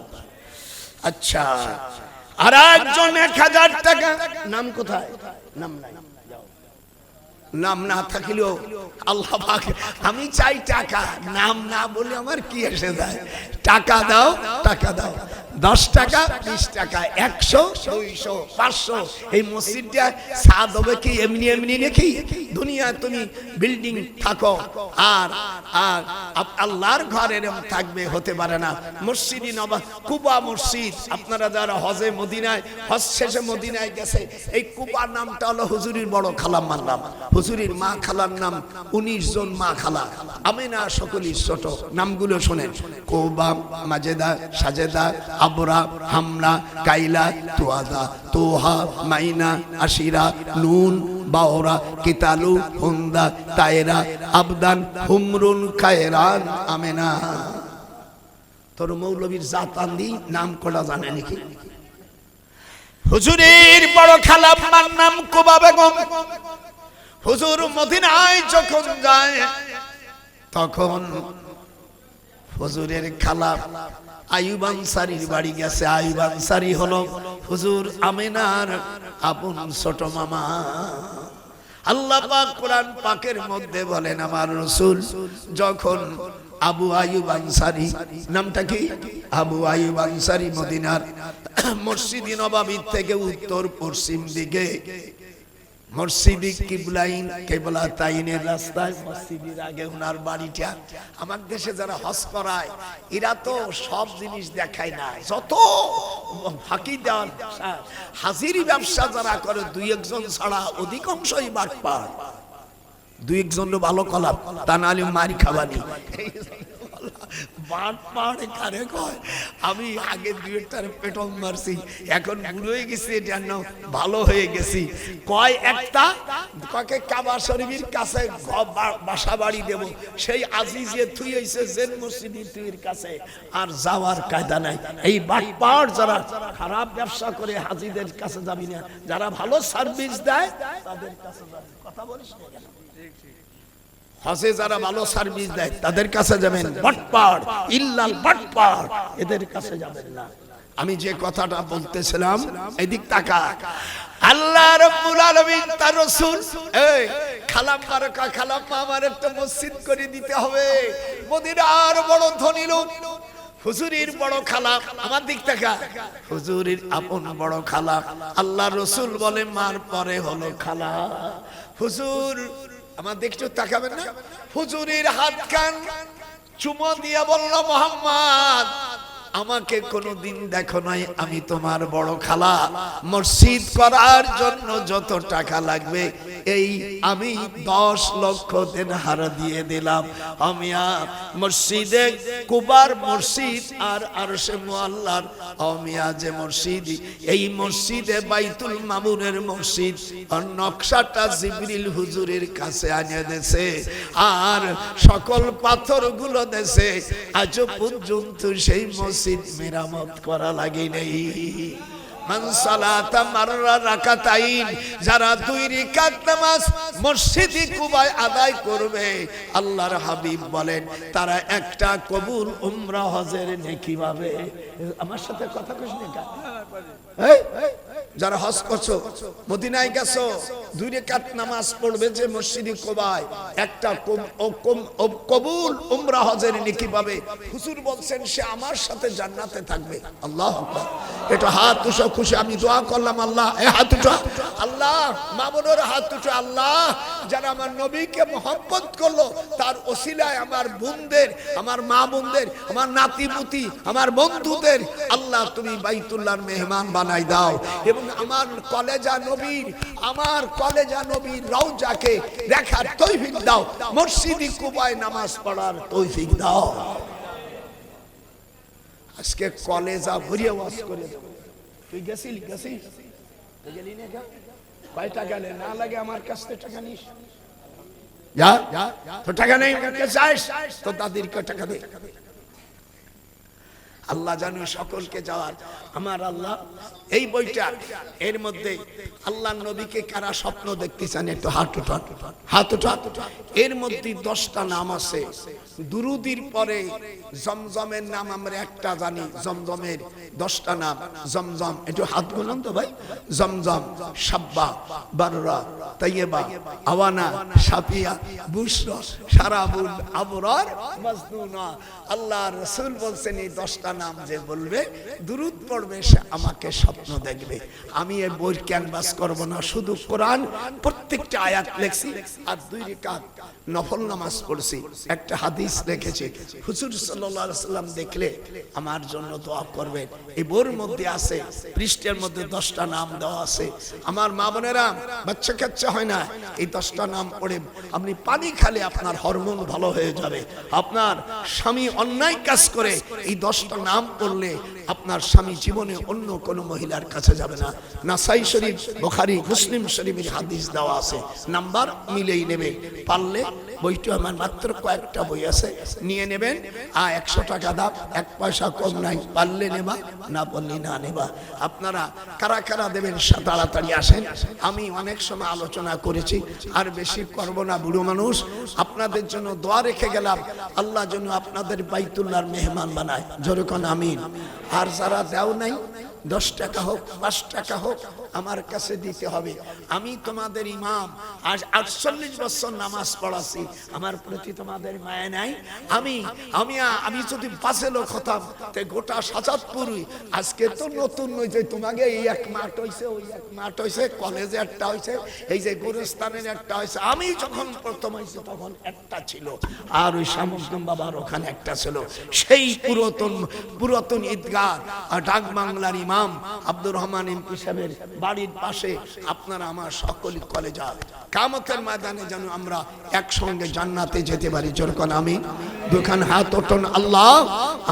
আচ্ছা, আর একজন 1000 টাকা, নাম কোথায়? নাম নাই, নাম না থাকলেও আল্লাহ পাক, আমি চাই টাকা, নাম না বলে আমার কি এসে যায়? টাকা দাও, টাকা দাও, 10 টাকা, 20 টাকা, 100, 200, 500। এই মসজিদটা সাদ হবে কি এমনি এমনি নাকি? দুনিয়ায় তুমি বিল্ডিং থাকো, আর আল্লাহর ঘর এরকম থাকবে, হতে পারে না। মসজিদ নবাব, কুবা মসজিদ, আপনারা যারা হজে মদিনায়, হজ শেষে মদিনায় গেছে, এই কুবার নামটা হলো হুজুরির বড় খালাম্মার নাম। হুজুরির মা খালার নাম 19 জন মা খালা, আমিনা সকলের ছোট। নামগুলো শোনেন: কুবা, মাজেদা, সাজেদা, আবরা, হামনা, কাইলা, তুয়াদা, তোহা, মাইনা, আশিরা, নুন, বাওরা, কিতালু, হুন্দা, তায়রা, আবদান, হুমরুন, খায়রান, আমেনা। তোর মৌলবীর জাতান্দি নাম কলা জানে নাকি? হুজুরের বড় খালাম্মার নাম কুবা বেগম। হুজুর মদিনায় যখন যায়, তখন হুজুরের খালা আইয়ুব আনসারীর বাড়ি গেছে। আইয়ুব আনসারী হলো হুজুর আমিনার আপন ছোট মামা। আল্লাহ পাক কোরআন পাকের মধ্যে বলেন, আমার রাসূল যখন আবু আইয়ুব আনসারী, নামটা কি? আবু আইয়ুব আনসারী মদিনার মসজিদে নববী থেকে উত্তর পশ্চিম দিকে মসজিদে কিবলাইন, কিবলাতাইনের রাস্তায়, মসজিদের আগে ওনার বাড়িটা। আমার দেশে যারা হজ করায়, এরা তো সব জিনিস দেখায় না, যত ফাঁকি দেওয়ার হাজিরি ব্যবসা যারা করে, 2-1 জন ছাড়া অধিকাংশই বাটপার। 2-1 জন ভালো কলাপ, তা নাহলে মারি খাবানি। বাটপাড় কারে কয়? আমি আগে দুইটার পেটন মারছি, এখন বুড়ো হয়ে গেছি, এটা না ভালো হয়ে গেছি। কয় একটা কয়কে কাবা শরীফের কাছে বাসা বাড়ি দেব, সেই আজিজে থুই হইছে জেন মসজিদ তুইর কাছে, আর যাওয়ার কায়দা নাই। এই বাটপাড় যারা খারাপ ব্যবসা করে হাজিদের কাছে যাবি না, যারা ভালো সার্ভিস দেয় তাদের কাছে যাবি। কথা বলিস না কেন? হজে যারা ভালো সার্ভিস দেয় তাদের কাছে যাবেন, বাটপাড় ইল্লাল বাটপাড় এদের কাছে যাবেন না। আমি যে কথাটা বলতেছিলাম এদিক তাকা। আল্লাহ রাব্বুল আলামিন তার রাসূল, এই খালাম বারাকা খালাম্মা আমার একটা মসজিদ করে দিতে হবে। মদিনার বড় ধনী লোক, হুজুরের বড় খালা, আমার দিক তাকা, হুজুরের আপন বড় খালা। আল্লাহ রাসূল বলে মার পরে হলো খালা। হুজুর আমার দেখছো তাকাবেন না? হুজুরের হাত কান চুমো দিয়া বলল, মোহাম্মদ আমাকে কোনোদিন দেখো নাই, আমি তোমার বড় খালা। মসজিদ করার জন্য যত টাকা লাগবে এই আমি 10 লক্ষ দিরহাম দিয়ে দিলাম। আমি মসজিদে কুবার মসজিদ আর আরশে মুআল্লার আমিয়া যে মসজিদ, এই মসজিদে বাইতুল মামুনের মসজিদ আর নকশাটা জিবরিল হুজুরের কাছে আনিয়ে দেছে, আর সকল পাথরগুলো দেছে। আজ পর্যন্ত সেই মসজিদ মেরামত করা লাগে নেই। মান সালাতা মাররা রাকাতাইন, যারা 2 রাকাত নামাজ মসজিদে কুবায় আদায় করবে, আল্লাহর হাবিব বলেন তারা একটা কবুল উমরা হজের নেকি পাবে। আমার সাথে কথা কইছ না কা? যারা হজ করছো, মদিনায় গেছো, 2 রাকাত নামাজ পড়বে যে মসজিদে কুবায়, একটা কবুল উমরা হজের নেকি পাবে। হুজুর বলছেন সে আমার সাথে জান্নাতে থাকবে। আল্লাহু আকবার। এটা হাত উঠা খুশি, আমি দোয়া করলাম আল্লাহ এই হাত উঠা, আল্লাহ মামুনের হাত উঠা, আল্লাহ যারা আমার নবীকে মহব্বত করলো তার ওসিলায় আমার বোনদের, আমার মা বোনদের, আমার নাতিপুতি, আমার বন্ধুদের আল্লাহ তুমি বাইতুল্লাহর মেহমান বানাই দাও, এবং আমার কলেজা নবীর রওজাকে দেখার তৌফিক দাও, মসজিদে কুবায় নামাজ পড়ার তৌফিক দাও। আজকে কলেজা ভরিয়ে ওয়াজ করে দাও। তুই গেছিলি? গেলি না? কয়টা গেলে না লাগে আমার কাছ থেকে টাকা নিস? যা তো টাকা নেই, তো দাদিরকে টাকা দে। আল্লাহ জানো সকলকে যাওয়ার। আমার আল্লাহ এই বইটা এর মধ্যে আল্লাহ নবীকে কারা স্বপ্ন দেখতে চান একটু হাত উঠা। এর মধ্যে 10টা নাম আছে। দুরুদির পরে জমজমের নাম আমরা একটা জানি, জমজমের 10টা নাম। জমজম একটু হাত গুনুন তো ভাই। জমজম, সাব্বা, বাররা, তাইয়্যিবা, আওয়ানা, সাফিয়া, বুশরা, সারাবুল, আবরার, মাজনুনা। আল্লাহ রাসূল বলছেন এই 10টা নাম যে বলবে, দুরুদ পড়বে, সে আমাকে স্বপ্ন দেখবে। আমি এই বই ক্যানভাস করব না, শুধু কোরআন প্রত্যেকটা আয়াত লেখছি আর 2 রাকাত নফল নামাজ পড়ছি। একটা হাদিস রেখেছি, হুজুর সাল্লাল্লাহু আলাইহি সাল্লাম দেখলে আমার জন্য দোয়া করবেন। এই বইয়ের মধ্যে আছে, পৃষ্ঠার মধ্যে 10টা নাম দেওয়া আছে। আমার মা বোনেরা, বাচ্চা কাচ্চা হয় না, এই 10টা নাম পড়ে আপনি পানি খেলে আপনার হরমোন ভালো হয়ে যাবে। আপনার স্বামী অন্যায় কাজ করে, এই 10টা নাম পড়লে আপনার স্বামী জীবনে অন্য কোন মহিলার কাছে যাবে না। নাসাই শরীফ, বুখারী, মুসলিম শরীফের হাদিস দেওয়া আছে, নাম্বার মিলেই নেবে। পারলে বইটা আমার মাত্র কয়েকটা বই আছে, নিয়ে নেবেন। 100 টাকা দাম, 1 পয়সা কম নাই। পারলে নেবা, না পারলে না নেবা। আপনারা কারা কারা দেবেন তাড়াতাড়ি আসেন। আমি অনেক সময় আলোচনা করেছি, আর বেশি করব না, বুড়ো মানুষ। আপনাদের জন্য দোয়া রেখে গেলাম, আল্লাহ যেন আপনাদের বাইতুল্লাহর মেহমান বানায়। জোরে কোন আমিন। আর যারা দাও নাই, 10 টাকা হোক, 5 টাকা হোক, আমার কাছে দিতে হবে। আমি তোমাদের ইমাম, আজ 48 বছর নামাজ পড়াছি, আমার প্রতি তোমাদের মায়া নাই? আমি যদি 5 লোক হতাম, তে গোটা সাজাদপুরই আজকে তো নতুন নয় যে তোমাকে এই 1 মাঠ হইছে, ওই 1 মাঠ হইছে, কলেজে একটা হইছে, এই যে গোরস্থানের একটা হইছে। আমি যখন প্রথম হইছি তখন একটা ছিল, আর ওই শামসুদ্দিন বাবার ওখানে একটা ছিল। সেই পুরাতন ঈদগাহ ডাক বাংলার ইমাম আব্দুর রহমান এমপি সাহেবের বাড়ির পাশে আপনারা আমার সকল কলেজা কিয়ামতের ময়দানে যেন আমরা একসঙ্গে জান্নাতে যেতে পারি। যেরকম আমি দুখান হাত ওঠন আল্লাহ,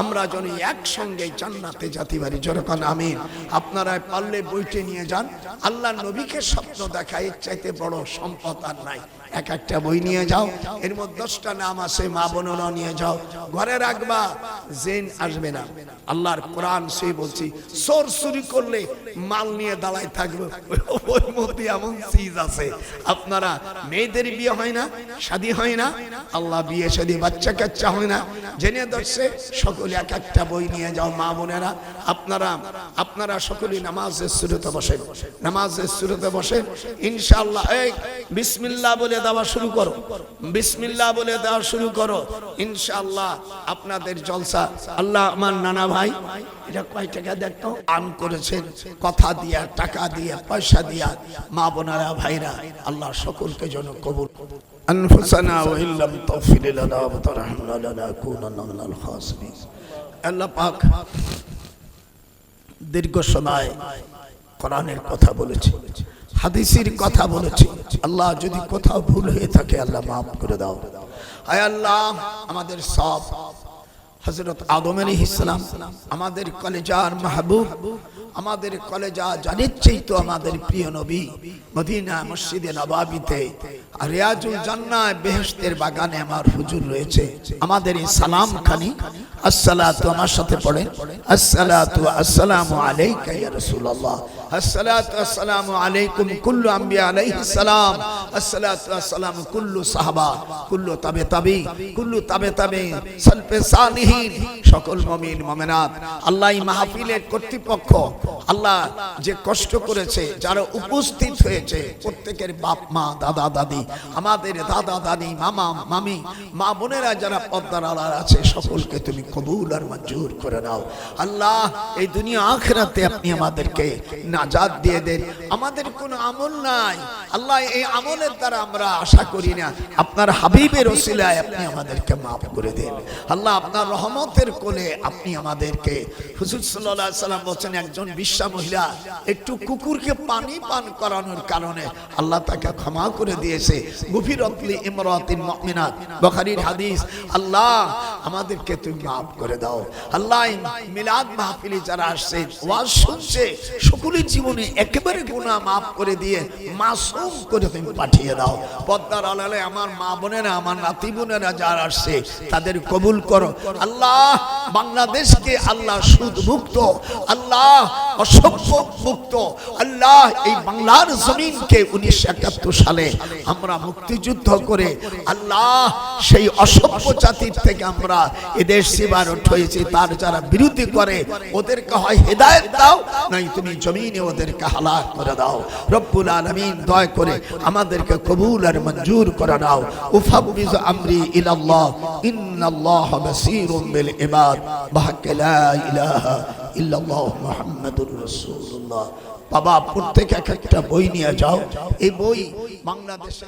আমরা যেন একসঙ্গে জান্নাতে যেতে পারি। যেরকম আমি আপনারা পারলে বইটি নিয়ে যান। আল্লাহ নবীকে স্বপ্ন দেখায় এর চাইতে বড় সম্পদ আর নাই। এক একটা বই নিয়ে যাও, এর মধ্যে 10টা নাম আছে, মা বোনেরা নিয়ে যাও, ঘরে রাখবা, জেন আসবে না। আল্লাহর কোরআন সেই বলছি, চোর চুরি করলে মাল নিয়ে দাঁড়ায় থাকবে, ওর মধ্যে এমন চিজ আছে। আপনারা মেয়েদের বিয়ে হয় না, শাদী হয় না, আল্লাহ বিয়ে শাদী বাচ্চা কাচ্চা হয় না, জেনে ধরছে। সকলে এক একটা বই নিয়ে যাও মা বোনেরা। আপনারা সকলে নামাজের শুরুতে বসেন, নামাজের শুরুতে বসেন ইনশাআল্লাহ। এই বিসমিল্লাহ বলে দেওয়া শুরু করো, বিসমিল্লাহ বলে দেওয়া শুরু করো, ইনশাআল্লাহ আপনাদের জলসা। আল্লাহ আমার নানা ভাই, এটা কয় টাকা দেখতো আন করেছেন, কথা দিয়া, টাকা দিয়া, পয়সা দিয়া, মা বোনেরা ভাইরা, আল্লাহ সকলকে যেন কবুল করুন। আনফুসানা ওয়া ইল্লাম তাগফির লানা ওয়া তারহামনা লানাকুনান্না মিনাল খাসিরিন। আল্লাহ পাক দীর্ঘ সময় কোরআনের কথা বলেছে, হাদিসের কথা বলেছে। আল্লাহ যদি কোথাও ভুল হয়ে থাকে আল্লাহ মাফ করে দাও। আয় আল্লাহ, আমাদের সব হযরত আদম আলাইহিস সালাম আমাদের কলেজার মাহবুব, আমাদের কলেজা জানের চাইতো আমাদের প্রিয় নবী মদিনা মসজিদে নববীতে রিয়াজুল জান্নাহ বেহেশতের বাগানে আমার হুজুর রয়েছে। আমাদের এই সালাম খানি আসসালাতু, আমার সাথে পড়েন, আসসালাতু আসসালামু আলাইকা ইয়া রাসূলুল্লাহ, আসসালাতু আসসালামু আলাইকুম কুল্লু আম্বিয়া আলাইহিস সালাম, আসসালাতু আসসালামু কুল্লু সাহাবা, কুল্লু তাবে তাবি, কুল্লু তাবে তাবে, সালফে সালিহিন, সকল মুমিন মুমিনাত। আল্লাহ এই মাহফিলের কর্তৃপক্ষ, আল্লাহ যে কষ্ট করেছে, যারা উপস্থিত হয়েছে, প্রত্যেকের বাপ মা, দাদা দাদি, আমাদের দাদা দাদি, মামা মামি, মা বোনেরা যারা পর্দার আড়ালে আছে, সকলকে তুমি কবুল আর মঞ্জুর করে নাও। আল্লাহ এই দুনিয়া আখিরাতে আপনি আমাদেরকে নাজাত দিয়ে দেন। আমাদের কোনো আমল নাই আল্লাহ, এই আমলের দ্বারা আমরা আশা করি না, আপনার হাবিবের ওসিলায় আপনি আমাদেরকে মাফ করে দেন। আল্লাহ আপনার রহমতের কোলে আপনি আমাদেরকে, হুজুর সাল্লাল্লাহু আলাইহি সাল্লাম বলেন একজন বিশ্বা মহিলা একটু কুকুরকে পানি পান করানোর কারণে আল্লাহ তাকে ক্ষমা করে দিয়েছে। গুফিরাতলি ইমরাতিন মুমিনাত, বুখারীর হাদিস। আল্লাহ আমাদেরকে তুমি মাফ করে দাও। আল্লাহ মিলাদ মাহফিলে যারা আসছে, ওয়াজ শুনছে, সকলের জীবনে একেবারে গুনাহ মাফ করে দিয়ে মাসুম করে তুমি পাঠিয়ে দাও। পর্দার আড়ালে আমার মা বোনেরা, আমার নাতি বোনেরা যারা আসছে, তাদের কবুল করো। আল্লাহ বাংলাদেশকে আল্লাহ সুদ মুক্ত, আল্লাহ অসভ্য মুক্ত, আল্লাহ এই বাংলার জমিনকে 1971 সালে আমরা মুক্তিযুদ্ধ করে আল্লাহ সেই অসভ্য জাতির থেকে আমরা এদেশ সেবারত হয়েছে, তার যারা বিরোধী করে ওদেরকে হয় হেদায়েত দাও, নাই তুমি জমিনে ওদেরকে হালাক করে দাও। রব্বুল আলামিন দয়া করে আমাদেরকে কবুল আর মঞ্জুর করে নাও। উফাবিজ আমরি ইলাল্লাহ ইন্নাল্লাহা বাসীরুম বিল ইবাদ, বাহাক্কা লা ইলাহা ইল্লাল্লাহ মুহাম্মাদুর রাসূলুল্লাহ। বাবা প্রত্যেক এক একটা বই নিয়ে যাও, এই বই বাংলাদেশে